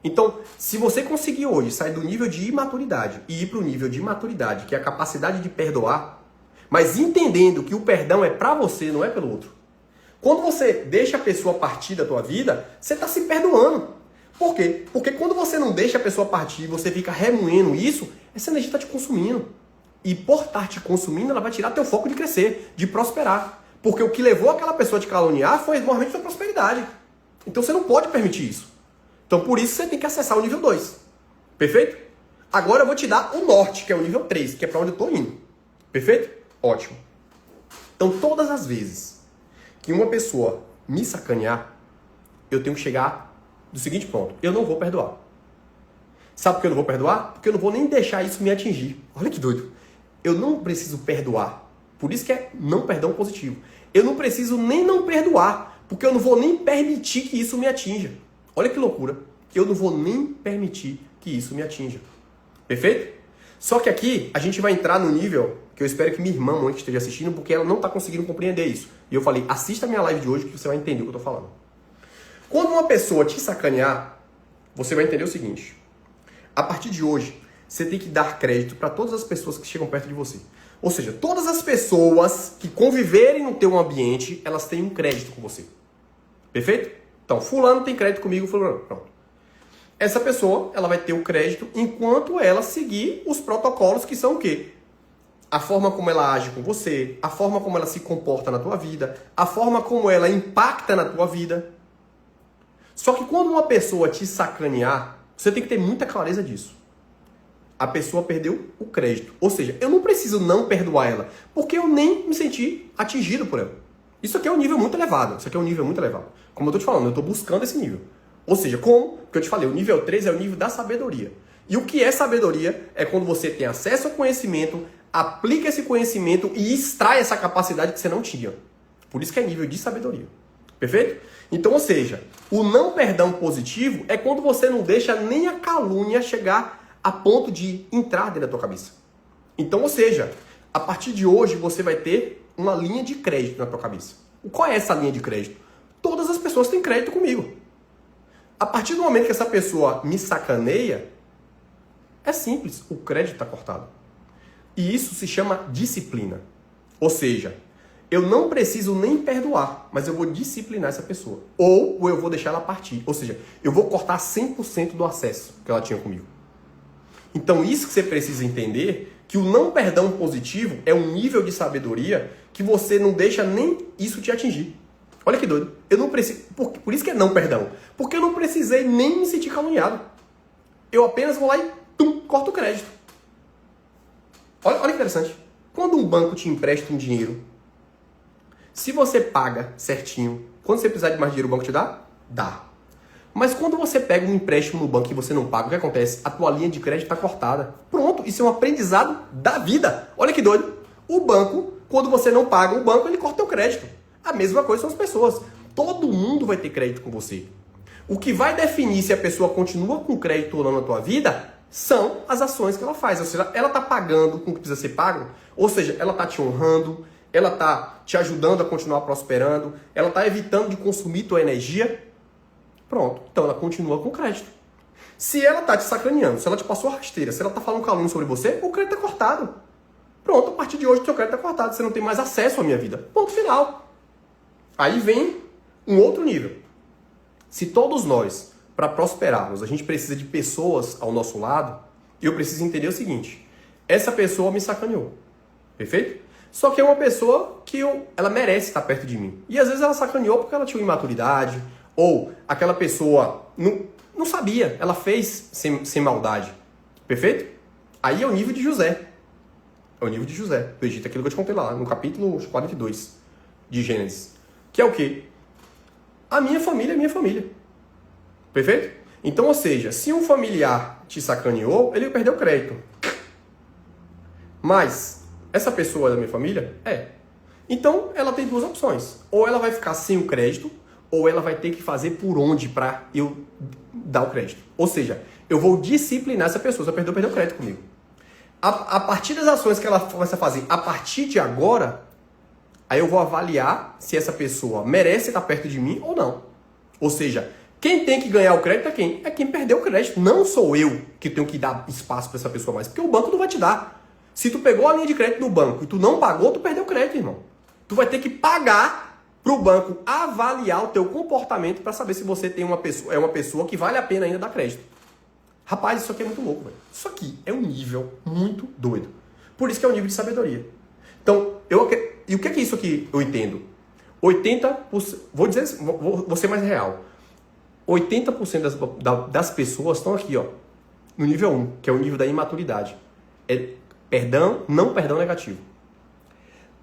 Então, se você conseguir hoje sair do nível de imaturidade e ir para o nível de maturidade, que é a capacidade de perdoar, mas entendendo que o perdão é para você, não é pelo outro. Quando você deixa a pessoa partir da tua vida, você está se perdoando. Por quê? Porque quando você não deixa a pessoa partir e você fica remoendo isso, essa energia está te consumindo. E por estar te consumindo, ela vai tirar teu foco de crescer, de prosperar. Porque o que levou aquela pessoa a te caluniar foi normalmente sua prosperidade. Então você não pode permitir isso. Então por isso você tem que acessar o nível 2. Perfeito? Agora eu vou te dar o norte, que é o nível 3, que é para onde eu estou indo. Perfeito? Ótimo. Então todas as vezes que uma pessoa me sacanear, eu tenho que chegar do seguinte ponto: eu não vou perdoar. Sabe por que eu não vou perdoar? Porque eu não vou nem deixar isso me atingir. Olha que doido. Eu não preciso perdoar. Por isso que é não perdão positivo. Eu não preciso nem não perdoar, porque eu não vou nem permitir que isso me atinja. Olha que loucura. Eu não vou nem permitir que isso me atinja. Perfeito? Só que aqui a gente vai entrar no nível que eu espero que minha irmã mãe esteja assistindo, porque ela não está conseguindo compreender isso. E eu falei, assista a minha live de hoje que você vai entender o que eu estou falando. Quando uma pessoa te sacanear, você vai entender o seguinte: a partir de hoje, você tem que dar crédito para todas as pessoas que chegam perto de você. Ou seja, todas as pessoas que conviverem no teu ambiente, elas têm um crédito com você. Perfeito? Então, fulano tem crédito comigo, fulano. Pronto. Essa pessoa, ela vai ter o crédito enquanto ela seguir os protocolos que são o quê? A forma como ela age com você, a forma como ela se comporta na tua vida, a forma como ela impacta na tua vida. Só que quando uma pessoa te sacanear, você tem que ter muita clareza disso. A pessoa perdeu o crédito. Ou seja, eu não preciso não perdoar ela, porque eu nem me senti atingido por ela. Isso aqui é um nível muito elevado. Isso aqui é um nível muito elevado. Como eu tô te falando, eu tô buscando esse nível. Ou seja, como? Porque eu te falei, o nível 3 é o nível da sabedoria. E o que é sabedoria? É quando você tem acesso ao conhecimento, aplica esse conhecimento e extrai essa capacidade que você não tinha. Por isso que é nível de sabedoria. Perfeito? Então, ou seja, o não perdão positivo é quando você não deixa nem a calúnia chegar a ponto de entrar dentro da tua cabeça. Então, ou seja, a partir de hoje você vai ter uma linha de crédito na tua cabeça. Qual é essa linha de crédito? Todas as pessoas têm crédito comigo. A partir do momento que essa pessoa me sacaneia, É simples, o crédito está cortado. E isso se chama disciplina. Ou seja, eu não preciso nem perdoar, mas eu vou disciplinar essa pessoa. Ou eu vou deixar ela partir. Ou seja, eu vou cortar 100% do acesso que ela tinha comigo. Então isso que você precisa entender, que o não perdão positivo é um nível de sabedoria que você não deixa nem isso te atingir. Olha que doido. Eu não preciso. Por isso que é não perdão. Porque eu não precisei nem me sentir caluniado. Eu apenas vou lá e corto o crédito. Olha que interessante. Quando um banco te empresta um dinheiro, se você paga certinho, quando você precisar de mais dinheiro, o banco te dá? Dá. Mas quando você pega um empréstimo no banco e você não paga, o que acontece? A tua linha de crédito está cortada. Pronto, isso é um aprendizado da vida. Olha que doido. O banco, quando você não paga, o banco ele corta teu crédito. A mesma coisa são as pessoas. Todo mundo vai ter crédito com você. O que vai definir se a pessoa continua com crédito ou não na tua vida são as ações que ela faz. Ou seja, ela está pagando com o que precisa ser pago, ou seja, ela está te honrando, ela está te ajudando a continuar prosperando, ela está evitando de consumir tua energia. Pronto, então ela continua com crédito. Se ela está te sacaneando, se ela te passou a rasteira, se ela está falando calúnia sobre você, o crédito está cortado. Pronto, a partir de hoje o seu crédito está cortado, você não tem mais acesso à minha vida. Ponto final. Aí vem um outro nível. Se todos nós, para prosperarmos, a gente precisa de pessoas ao nosso lado, eu preciso entender o seguinte: essa pessoa me sacaneou. Perfeito? Só que é uma pessoa que ela merece estar perto de mim. E às vezes ela sacaneou porque ela tinha uma imaturidade, ou aquela pessoa não sabia, ela fez sem maldade. Perfeito? Aí é o nível de José. É o nível de José do Egito, aquilo que eu te contei lá, no capítulo 42 de Gênesis. Que é o quê? A minha família é minha família. Perfeito? Então, ou seja, se um familiar te sacaneou, ele perdeu crédito. Mas essa pessoa é da minha família? É. Então, ela tem duas opções. Ou ela vai ficar sem o crédito, ou ela vai ter que fazer por onde para eu dar o crédito. Ou seja, eu vou disciplinar essa pessoa. Se ela perdeu o crédito comigo. A partir das ações que ela começa a fazer a partir de agora, aí eu vou avaliar se essa pessoa merece estar perto de mim ou não. Ou seja, quem tem que ganhar o crédito é quem? É quem perdeu o crédito. Não sou eu que tenho que dar espaço para essa pessoa mais. Porque o banco não vai te dar. Se tu pegou a linha de crédito no banco e tu não pagou, tu perdeu o crédito, irmão. Tu vai ter que pagar para o banco avaliar o teu comportamento para saber se você tem é uma pessoa que vale a pena ainda dar crédito. Rapaz, isso aqui é muito louco, velho. Isso aqui é um nível muito doido. Por isso que é um nível de sabedoria. Então, e o que é isso que eu entendo? 80%, vou ser mais real. 80% das pessoas estão aqui, ó, no nível 1, que é o nível da imaturidade. É perdão, não perdão negativo.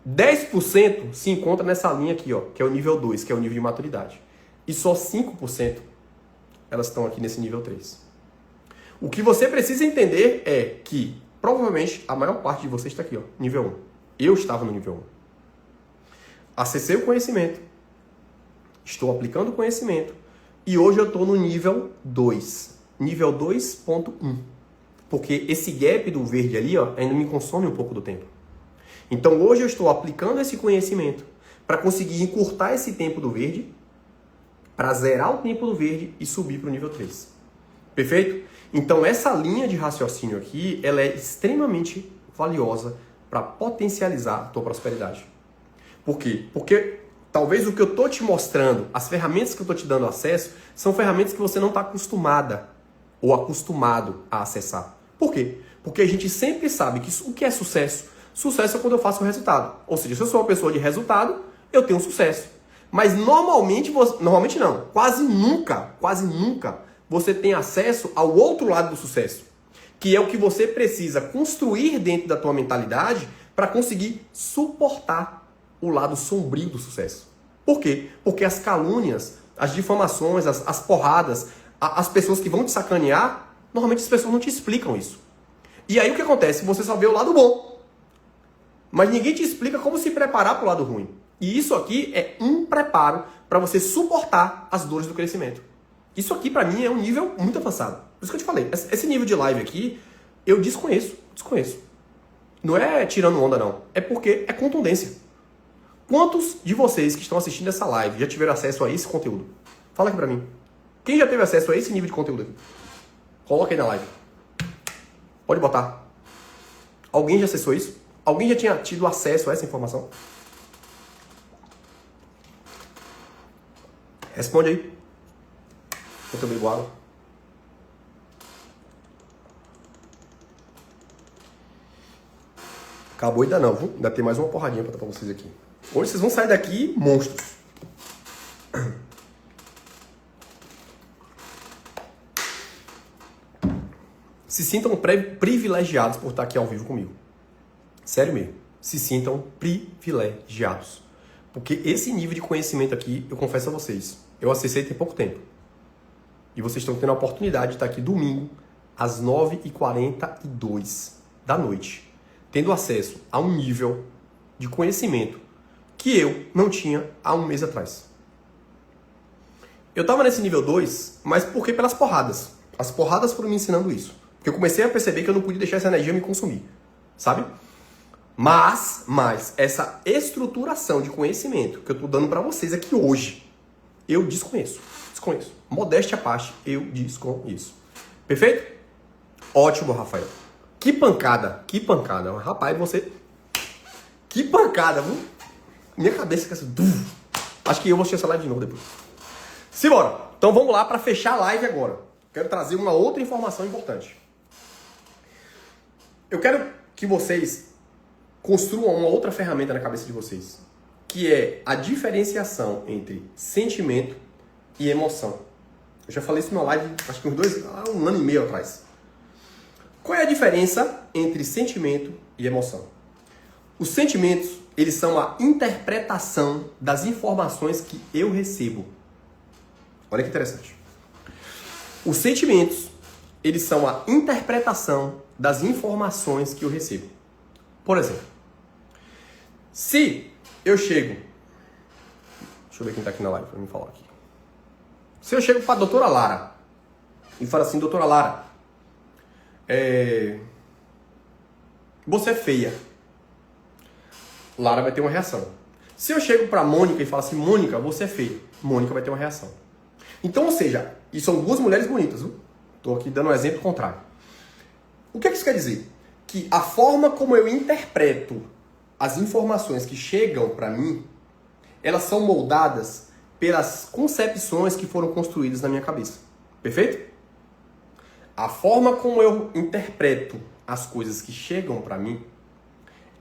10% se encontra nessa linha aqui, ó, que é o nível 2, que é o nível de maturidade. E só 5% elas estão aqui nesse nível 3. O que você precisa entender é que, provavelmente, a maior parte de vocês está aqui, ó, nível 1. Eu estava no nível 1. Acessei o conhecimento. Estou aplicando o conhecimento. E hoje eu estou no nível 2. Nível 2.1. Porque esse gap do verde ali, ó, ainda me consome um pouco do tempo. Então hoje eu estou aplicando esse conhecimento para conseguir encurtar esse tempo do verde, para zerar o tempo do verde e subir para o nível 3. Perfeito? Então essa linha de raciocínio aqui, ela é extremamente valiosa para potencializar a tua prosperidade. Por quê? Porque talvez o que eu estou te mostrando, as ferramentas que eu estou te dando acesso, são ferramentas que você não está acostumada ou acostumado a acessar. Por quê? Porque a gente sempre sabe que o que é sucesso? Sucesso é quando eu faço o resultado. Ou seja, se eu sou uma pessoa de resultado, eu tenho sucesso. Mas normalmente não, quase nunca você tem acesso ao outro lado do sucesso, que é o que você precisa construir dentro da tua mentalidade para conseguir suportar o lado sombrio do sucesso. Por quê? Porque as calúnias, as difamações, as porradas, as pessoas que vão te sacanear, normalmente as pessoas não te explicam isso. E aí o que acontece? Você só vê o lado bom, mas ninguém te explica como se preparar para o lado ruim. E isso aqui é um preparo para você suportar as dores do crescimento. Isso aqui para mim é um nível muito avançado. Por isso que eu te falei, esse nível de live aqui, eu desconheço. Não é tirando onda não, é porque é contundência. Quantos de vocês que estão assistindo essa live já tiveram acesso a esse conteúdo? Fala aqui pra mim. Quem já teve acesso a esse nível de conteúdo aqui? Coloca aí na live. Pode botar. Alguém já acessou isso? Alguém já tinha tido acesso a essa informação? Responde aí. Eu também igual. Acabou ainda não, viu? Ainda tem mais uma porradinha pra dar pra vocês aqui. Hoje vocês vão sair daqui monstros. Se sintam privilegiados por estar aqui ao vivo comigo. Sério mesmo. Se sintam privilegiados. Porque esse nível de conhecimento aqui, eu confesso a vocês, eu acessei tem pouco tempo. E vocês estão tendo a oportunidade de estar aqui domingo, às 9h42 da noite, tendo acesso a um nível de conhecimento que eu não tinha há um mês atrás. Eu estava nesse nível 2, mas por que? Pelas porradas. As porradas foram me ensinando isso. Porque eu comecei a perceber que eu não podia deixar essa energia me consumir. Sabe? Mas essa estruturação de conhecimento que eu estou dando para vocês aqui hoje, eu desconheço. Modéstia à parte, eu desconheço. Perfeito? Ótimo, Rafael. Que pancada. Rapaz, você... Que pancada, viu? Minha cabeça fica assim... Acho que eu vou assistir essa live de novo depois. Simbora. Então vamos lá para fechar a live agora. Quero trazer uma outra informação importante. Eu quero que vocês construam uma outra ferramenta na cabeça de vocês, que é a diferenciação entre sentimento e emoção. Eu já falei isso numa live, acho que um ano e meio atrás. Qual é a diferença entre sentimento e emoção? Os sentimentos, eles são a interpretação das informações que eu recebo. Olha que interessante. Os sentimentos, eles são a interpretação das informações que eu recebo. Por exemplo, se eu chego... Deixa eu ver quem está aqui na live para me falar aqui. Se eu chego para a doutora Lara e falo assim, doutora Lara, você é feia. Lara vai ter uma reação. Se eu chego para Mônica e falo assim, Mônica, você é feia. Mônica vai ter uma reação. Então, ou seja, e são duas mulheres bonitas, viu? Estou aqui dando um exemplo contrário. O que isso quer dizer? Que a forma como eu interpreto as informações que chegam para mim, elas são moldadas pelas concepções que foram construídas na minha cabeça. Perfeito? A forma como eu interpreto as coisas que chegam para mim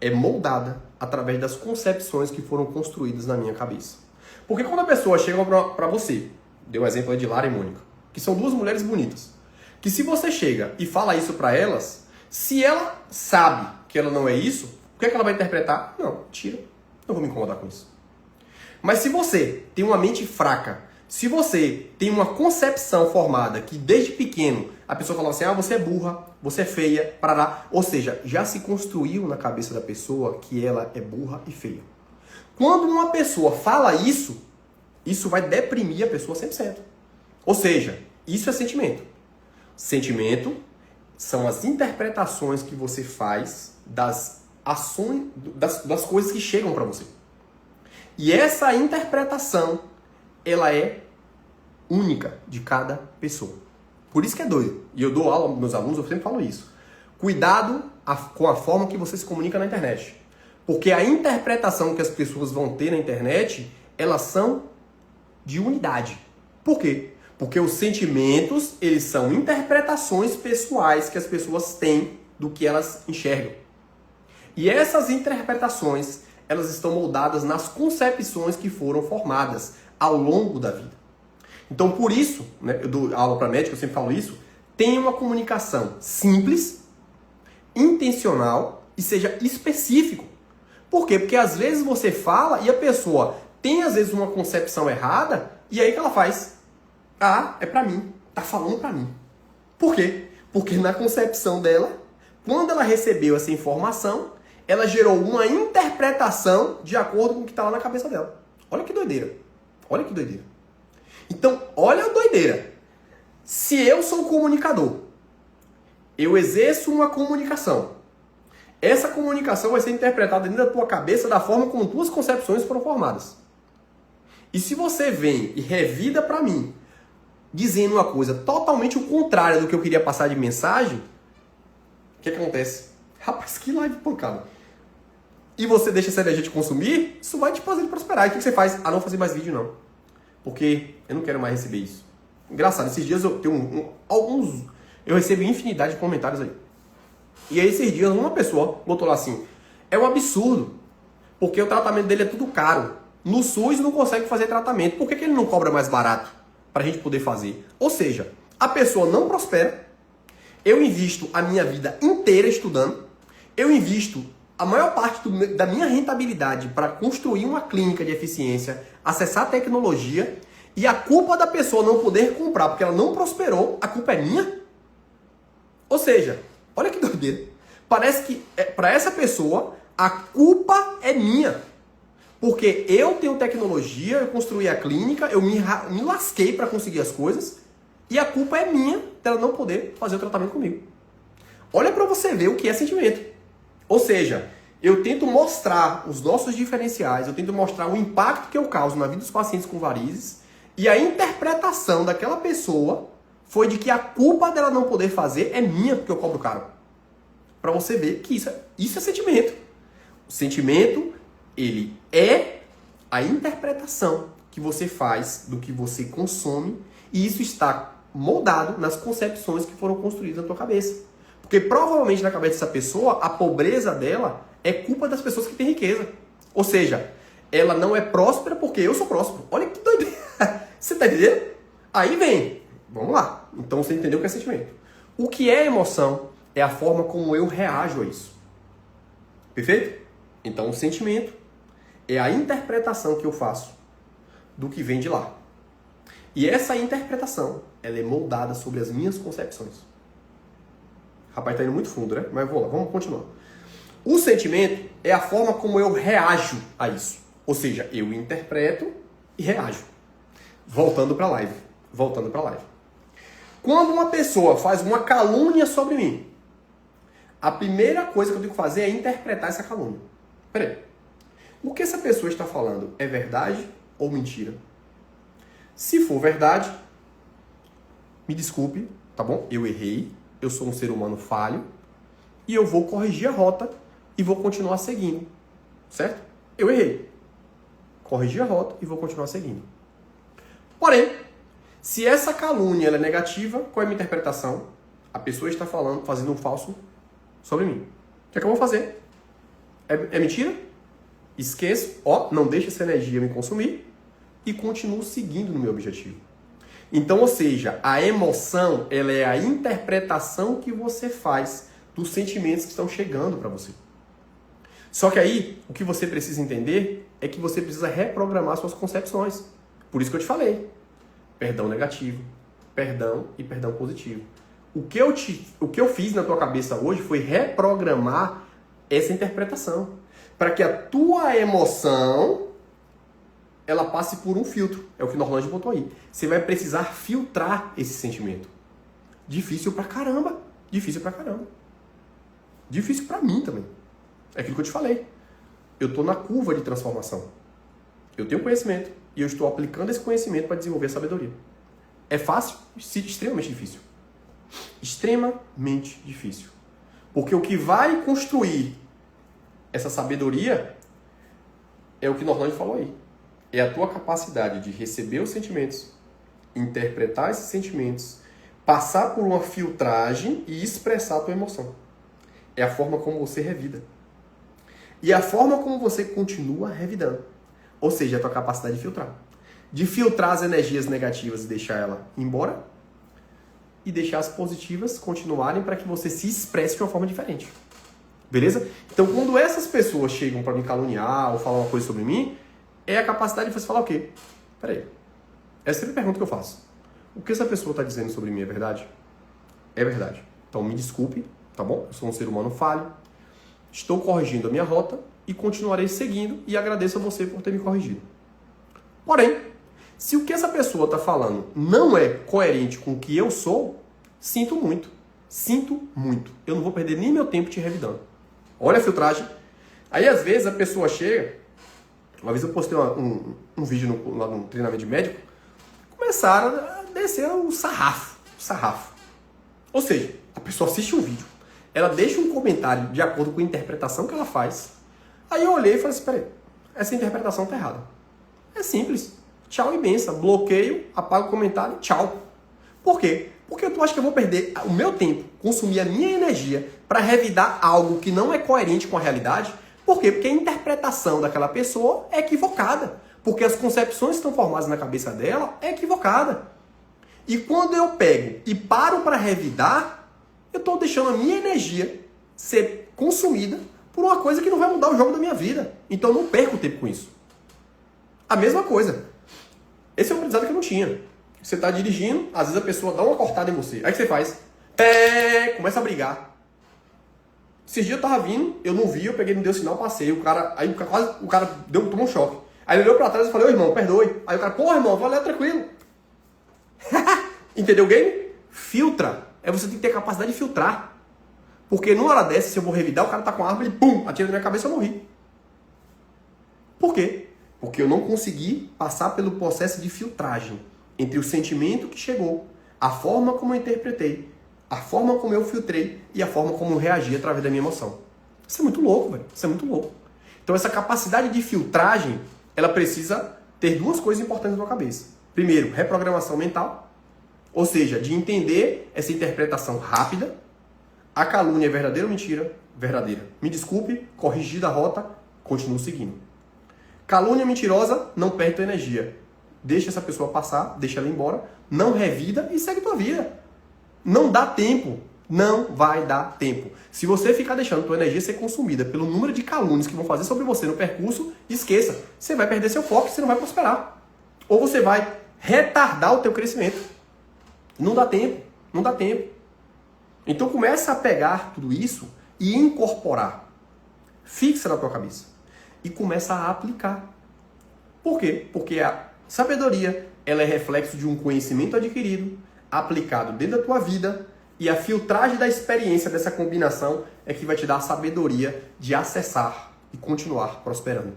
é moldada através das concepções que foram construídas na minha cabeça. Porque quando a pessoa chega para você, deu um exemplo aí de Lara e Mônica, que são duas mulheres bonitas, que se você chega e fala isso para elas, se ela sabe que ela não é isso, o que é que ela vai interpretar? Não, tira, não vou me incomodar com isso. Mas se você tem uma mente fraca, se você tem uma concepção formada que desde pequeno a pessoa fala assim, você é burra, você é feia, parará. Ou seja, já se construiu na cabeça da pessoa que ela é burra e feia. Quando uma pessoa fala isso, isso vai deprimir a pessoa 100%. Ou seja, isso é sentimento. Sentimento são as interpretações que você faz das ações, das coisas que chegam para você. E essa interpretação, ela é única de cada pessoa. Por isso que é doido. E eu dou aula aos meus alunos, eu sempre falo isso. Cuidado com a forma que você se comunica na internet. Porque a interpretação que as pessoas vão ter na internet, elas são de unidade. Por quê? Porque os sentimentos, eles são interpretações pessoais que as pessoas têm do que elas enxergam. E essas interpretações, elas estão moldadas nas concepções que foram formadas ao longo da vida. Então, por isso, né, eu dou aula para médico, eu sempre falo isso, tenha uma comunicação simples, intencional e seja específico. Por quê? Porque às vezes você fala e a pessoa tem às vezes uma concepção errada e aí o que ela faz? Ah, é pra mim. Tá falando pra mim. Por quê? Porque na concepção dela, quando ela recebeu essa informação, ela gerou uma interpretação de acordo com o que tá lá na cabeça dela. Olha que doideira. Olha que doideira. Então, olha a doideira. Se eu sou um comunicador, eu exerço uma comunicação. Essa comunicação vai ser interpretada dentro da tua cabeça da forma como tuas concepções foram formadas. E se você vem e revida pra mim dizendo uma coisa totalmente o contrário do que eu queria passar de mensagem, O que acontece? Rapaz, que live pancada. E você deixa essa energia te consumir, isso vai te fazer prosperar. E o que você faz? Ah, não fazer mais vídeo não. Porque eu não quero mais receber isso. Engraçado, esses dias eu tenho alguns... Eu recebo infinidade de comentários aí. E aí esses dias uma pessoa botou lá assim, é um absurdo, porque o tratamento dele é tudo caro. No SUS não consegue fazer tratamento. Por que ele não cobra mais barato pra gente poder fazer? Ou seja, a pessoa não prospera, eu invisto a minha vida inteira estudando, eu invisto a maior parte da minha rentabilidade para construir uma clínica de eficiência, acessar a tecnologia, e a culpa da pessoa não poder comprar porque ela não prosperou, a culpa é minha? Ou seja, olha que doideira. Parece que para essa pessoa a culpa é minha. Porque eu tenho tecnologia, eu construí a clínica, eu me lasquei para conseguir as coisas, e a culpa é minha dela não poder fazer o tratamento comigo. Olha para você ver o que é sentimento. Ou seja, eu tento mostrar os nossos diferenciais, eu tento mostrar o impacto que eu causo na vida dos pacientes com varizes, e a interpretação daquela pessoa foi de que a culpa dela não poder fazer é minha, porque eu cobro caro. Para você ver que isso é sentimento. O sentimento, ele é a interpretação que você faz do que você consome, e isso está moldado nas concepções que foram construídas na tua cabeça. Porque provavelmente na cabeça dessa pessoa, a pobreza dela é culpa das pessoas que têm riqueza. Ou seja, ela não é próspera porque eu sou próspero. Olha que doideira. Você tá entendendo? Aí vem. Vamos lá. Então você entendeu o que é sentimento. O que é emoção é a forma como eu reajo a isso. Perfeito? Então o sentimento é a interpretação que eu faço do que vem de lá. E essa interpretação, ela é moldada sobre as minhas concepções. Rapaz, tá indo muito fundo, né? Mas vamos continuar. O sentimento é a forma como eu reajo a isso. Ou seja, eu interpreto e reajo. Voltando para a live. Quando uma pessoa faz uma calúnia sobre mim, a primeira coisa que eu tenho que fazer é interpretar essa calúnia. Peraí. O que essa pessoa está falando é verdade ou mentira? Se for verdade, me desculpe, tá bom? Eu errei, eu sou um ser humano falho, e eu vou corrigir a rota e vou continuar seguindo, certo? Eu errei. Corrigi a rota e vou continuar seguindo. Porém, se essa calúnia ela é negativa, qual é a minha interpretação? A pessoa está fazendo um falso sobre mim. O que é que eu vou fazer? É mentira? Esqueço, não deixa essa energia me consumir e continuo seguindo no meu objetivo. Então, ou seja, a emoção ela é a interpretação que você faz dos sentimentos que estão chegando para você. Só que aí, o que você precisa entender é que você precisa reprogramar suas concepções. Por isso que eu te falei. Perdão negativo, perdão e perdão positivo. O que eu fiz na tua cabeça hoje foi reprogramar essa interpretação. Para que a tua emoção ela passe por um filtro. É o que o Norland botou aí. Você vai precisar filtrar esse sentimento. Difícil pra caramba. Difícil pra caramba. Difícil pra mim também. É aquilo que eu te falei. Eu tô na curva de transformação. Eu tenho conhecimento e eu estou aplicando esse conhecimento para desenvolver a sabedoria. É fácil? Extremamente difícil. Extremamente difícil. Porque o que vai construir essa sabedoria é o que Norland falou aí. É a tua capacidade de receber os sentimentos, interpretar esses sentimentos, passar por uma filtragem e expressar a tua emoção. É a forma como você revida. E a forma como você continua revidando. Ou seja, a tua capacidade de filtrar. De filtrar as energias negativas e deixar ela embora. E deixar as positivas continuarem para que você se expresse de uma forma diferente. Beleza? Então, quando essas pessoas chegam para me caluniar ou falar uma coisa sobre mim, é a capacidade de você falar o quê? Peraí. Essa é a pergunta que eu faço. O que essa pessoa está dizendo sobre mim é verdade? É verdade. Então, me desculpe, tá bom? Eu sou um ser humano falho. Estou corrigindo a minha rota e continuarei seguindo e agradeço a você por ter me corrigido. Porém, se o que essa pessoa está falando não é coerente com o que eu sou, sinto muito. Sinto muito. Eu não vou perder nem meu tempo te revidando. Olha a filtragem. Aí, às vezes, a pessoa chega... Uma vez eu postei um vídeo lá no treinamento de médico, começaram a descer o sarrafo. Ou seja, a pessoa assiste um vídeo, ela deixa um comentário de acordo com a interpretação que ela faz. Aí eu olhei e falei assim, peraí, essa interpretação tá errada. É simples. Tchau e benção. Bloqueio, apago o comentário, tchau. Por quê? Porque tu acha que eu vou perder o meu tempo, consumir a minha energia para revidar algo que não é coerente com a realidade? Por quê? Porque a interpretação daquela pessoa é equivocada. Porque as concepções que estão formadas na cabeça dela é equivocada. E quando eu pego e paro para revidar, eu estou deixando a minha energia ser consumida por uma coisa que não vai mudar o jogo da minha vida. Então eu não perco tempo com isso. A mesma coisa. Esse é um aprendizado que eu não tinha. Você está dirigindo, às vezes a pessoa dá uma cortada em você. Aí o que você faz? Começa a brigar. Esses dias eu tava vindo, eu não vi, eu peguei, não deu sinal, passei. O cara tomou um choque. Aí ele olhou pra trás e falou, ô irmão, perdoe. Aí o cara, porra, irmão, valeu, tranquilo. Entendeu o game? Filtra. Você tem que ter capacidade de filtrar. Porque numa hora dessa, se eu vou revidar, o cara tá com a arma, ele pum, atira na minha cabeça e eu morri. Por quê? Porque eu não consegui passar pelo processo de filtragem entre o sentimento que chegou, a forma como eu interpretei, a forma como eu filtrei e a forma como eu reagi através da minha emoção. Isso é muito louco, velho. Isso é muito louco. Então essa capacidade de filtragem, ela precisa ter duas coisas importantes na tua cabeça. Primeiro, reprogramação mental, ou seja, de entender essa interpretação rápida. A calúnia é verdadeira ou mentira? Verdadeira. Me desculpe, corrigida a rota, continuo seguindo. Calúnia mentirosa, não perde tua energia. Deixa essa pessoa passar, deixa ela embora, não revida e segue tua vida. Não dá tempo. Não vai dar tempo. Se você ficar deixando tua energia ser consumida pelo número de calúnias que vão fazer sobre você no percurso, esqueça. Você vai perder seu foco e você não vai prosperar. Ou você vai retardar o teu crescimento. Não dá tempo. Não dá tempo. Então começa a pegar tudo isso e incorporar. Fixa na tua cabeça. E começa a aplicar. Por quê? Porque a sabedoria, ela é reflexo de um conhecimento adquirido, aplicado dentro da tua vida, e a filtragem da experiência dessa combinação é que vai te dar a sabedoria de acessar e continuar prosperando.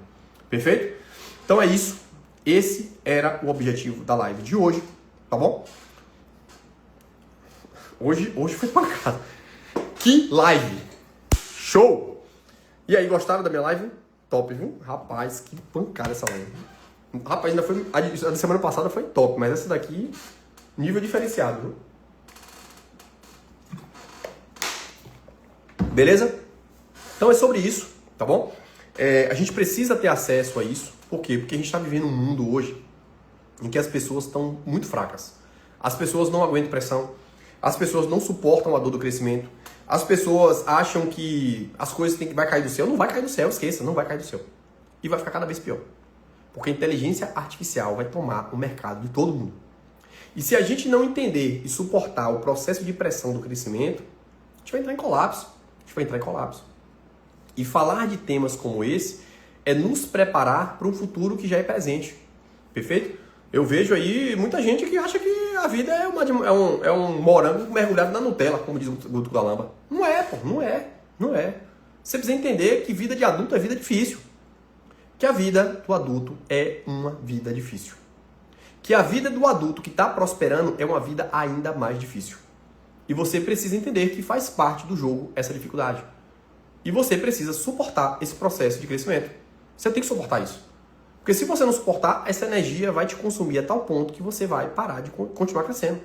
Perfeito? Então é isso. Esse era o objetivo da live de hoje, tá bom? Hoje foi pancada. Que live! Show! E aí, gostaram da minha live? Top, viu? Rapaz, que pancada essa live. Rapaz, ainda foi. A da semana passada foi top, mas essa daqui, nível diferenciado, viu? Beleza? Então é sobre isso, tá bom? A gente precisa ter acesso a isso. Por quê? Porque a gente está vivendo um mundo hoje em que as pessoas estão muito fracas. As pessoas não aguentam pressão. As pessoas não suportam a dor do crescimento. As pessoas acham que as coisas vai cair do céu. Não vai cair do céu, esqueça, não vai cair do céu. E vai ficar cada vez pior. Porque a inteligência artificial vai tomar o mercado de todo mundo. E se a gente não entender e suportar o processo de pressão do crescimento, a gente vai entrar em colapso. A gente vai entrar em colapso. E falar de temas como esse é nos preparar para um futuro que já é presente. Perfeito? Eu vejo aí muita gente que acha que a vida é um morango mergulhado na Nutella, como diz o Guto Galamba. Não é, pô. Não é. Não é. Você precisa entender que vida de adulto é vida difícil. Que a vida do adulto é uma vida difícil. Que a vida do adulto que está prosperando é uma vida ainda mais difícil. E você precisa entender que faz parte do jogo essa dificuldade. E você precisa suportar esse processo de crescimento. Você tem que suportar isso. Porque se você não suportar, essa energia vai te consumir a tal ponto que você vai parar de continuar crescendo.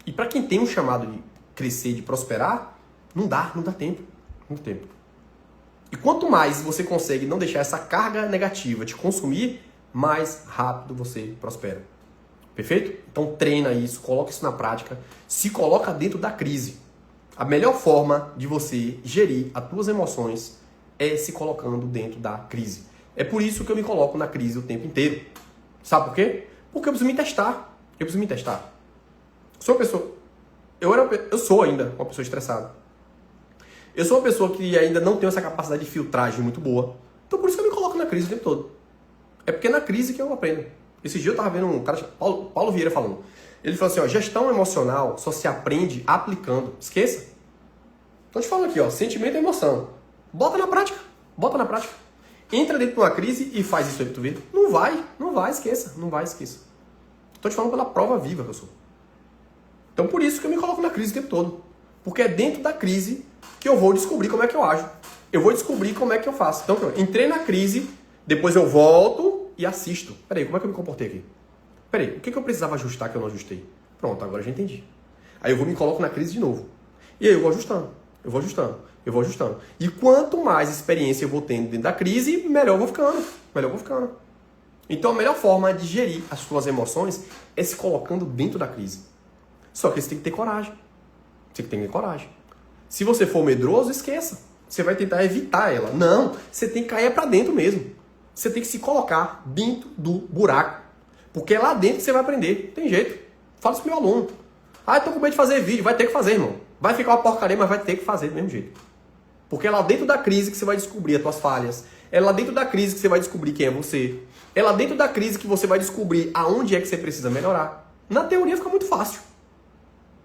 E para quem tem um chamado de crescer, de prosperar, não dá tempo. Não dá tempo. E quanto mais você consegue não deixar essa carga negativa te consumir, mais rápido você prospera. Perfeito? Então treina isso, coloca isso na prática, se coloca dentro da crise. A melhor forma de você gerir as tuas emoções é se colocando dentro da crise. É por isso que eu me coloco na crise o tempo inteiro. Sabe por quê? Porque eu preciso me testar. Sou uma pessoa... Eu sou ainda uma pessoa estressada. Eu sou uma pessoa que ainda não tem essa capacidade de filtragem muito boa. Então por isso que eu me coloco na crise o tempo todo. É porque é na crise que eu aprendo. Esse dia eu tava vendo um cara, Paulo Vieira, falando. Ele falou assim, ó, gestão emocional só se aprende aplicando. Esqueça. Tô te falando aqui, ó, sentimento e emoção. Bota na prática. Entra dentro de uma crise e faz isso aí pra tu ver. Não vai, esqueça. Tô te falando pela prova viva que eu sou. Então por isso que eu me coloco na crise o tempo todo. Porque é dentro da crise que eu vou descobrir como é que eu ajo. Eu vou descobrir como é que eu faço. Então, entrei na crise, depois eu volto e assisto. Peraí, como é que eu me comportei aqui? Peraí, o que eu precisava ajustar que eu não ajustei? Pronto, agora já entendi. Aí eu vou me coloco na crise de novo. E aí eu vou ajustando, eu vou ajustando, eu vou ajustando. E quanto mais experiência eu vou tendo dentro da crise, melhor eu vou ficando. Melhor eu vou ficando. Então a melhor forma de gerir as suas emoções é se colocando dentro da crise. Só que você tem que ter coragem. Você tem que ter coragem. Se você for medroso, esqueça. Você vai tentar evitar ela. Não, você tem que cair pra dentro mesmo. Você tem que se colocar dentro do buraco. Porque é lá dentro que você vai aprender. Tem jeito. Fala isso pro meu aluno. Ah, eu tô com medo de fazer vídeo. Vai ter que fazer, irmão. Vai ficar uma porcaria, mas vai ter que fazer do mesmo jeito. Porque é lá dentro da crise que você vai descobrir as suas falhas. É lá dentro da crise que você vai descobrir quem é você. É lá dentro da crise que você vai descobrir aonde é que você precisa melhorar. Na teoria fica muito fácil.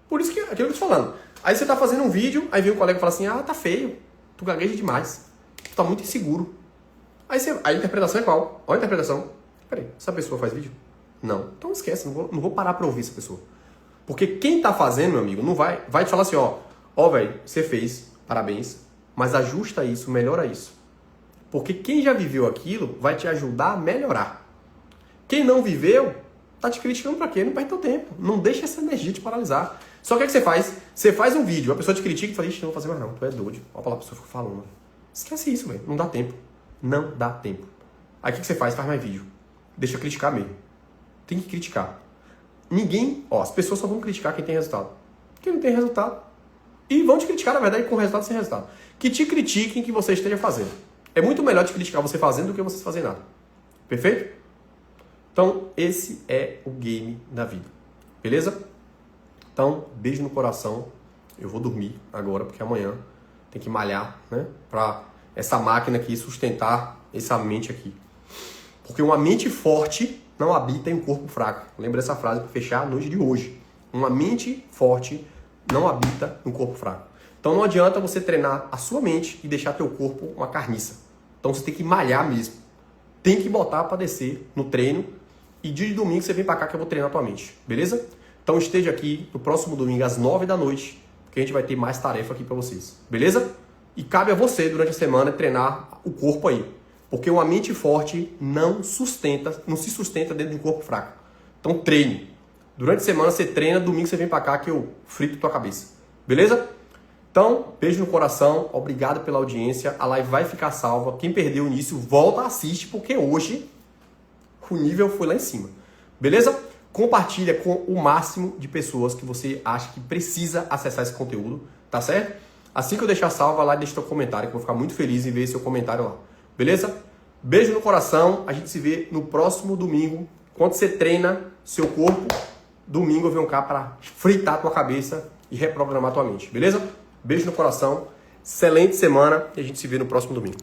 Por isso que aquilo que eu tô te falando. Aí você tá fazendo um vídeo, aí vem um colega e fala assim, ah, tá feio. Tu gagueja demais. Tu tá muito inseguro. Aí a interpretação é qual? Olha a interpretação. Peraí, essa pessoa faz vídeo? Não. Então esquece, não vou parar pra ouvir essa pessoa. Porque quem tá fazendo, meu amigo, não vai te falar assim, ó, velho, você fez, parabéns, mas ajusta isso, melhora isso. Porque quem já viveu aquilo vai te ajudar a melhorar. Quem não viveu, tá te criticando pra quê? Não perde teu tempo. Não deixa essa energia te paralisar. Só que o que você faz? Você faz um vídeo, a pessoa te critica e fala, ixi, não vou fazer mais não, tu é doido. Olha lá, a pessoa fica falando. Esquece isso, velho. Não dá tempo. Não dá tempo. Aí o que você faz? Faz mais vídeo. Deixa criticar mesmo. Tem que criticar. As pessoas só vão criticar quem tem resultado. Quem não tem resultado. E vão te criticar, na verdade, com resultado sem resultado. Que te critiquem que você esteja fazendo. É muito melhor te criticar você fazendo do que você fazer nada. Perfeito? Então, esse é o game da vida. Beleza? Então, beijo no coração. Eu vou dormir agora, porque amanhã tem que malhar, né? Pra essa máquina aqui sustentar essa mente aqui. Porque uma mente forte não habita em um corpo fraco. Lembra essa frase para fechar a noite de hoje. Uma mente forte não habita em um corpo fraco. Então não adianta você treinar a sua mente e deixar teu corpo uma carniça. Então você tem que malhar mesmo. Tem que botar para descer no treino. E dia de domingo você vem para cá que eu vou treinar a tua mente. Beleza? Então esteja aqui no próximo domingo às 9 da noite. Que a gente vai ter mais tarefa aqui para vocês. Beleza? E cabe a você durante a semana treinar o corpo aí. Porque uma mente forte não se sustenta dentro de um corpo fraco. Então treine. Durante a semana você treina, domingo você vem pra cá que eu frito tua cabeça. Beleza? Então, beijo no coração, obrigado pela audiência. A live vai ficar salva. Quem perdeu o início, volta, assiste, porque hoje o nível foi lá em cima. Beleza? Compartilha com o máximo de pessoas que você acha que precisa acessar esse conteúdo, tá certo? Assim que eu deixar salva lá, deixa teu comentário, que eu vou ficar muito feliz em ver seu comentário lá. Beleza? Beijo no coração. A gente se vê no próximo domingo. Quando você treina seu corpo, domingo eu venho cá para fritar a tua cabeça e reprogramar a tua mente. Beleza? Beijo no coração. Excelente semana e a gente se vê no próximo domingo.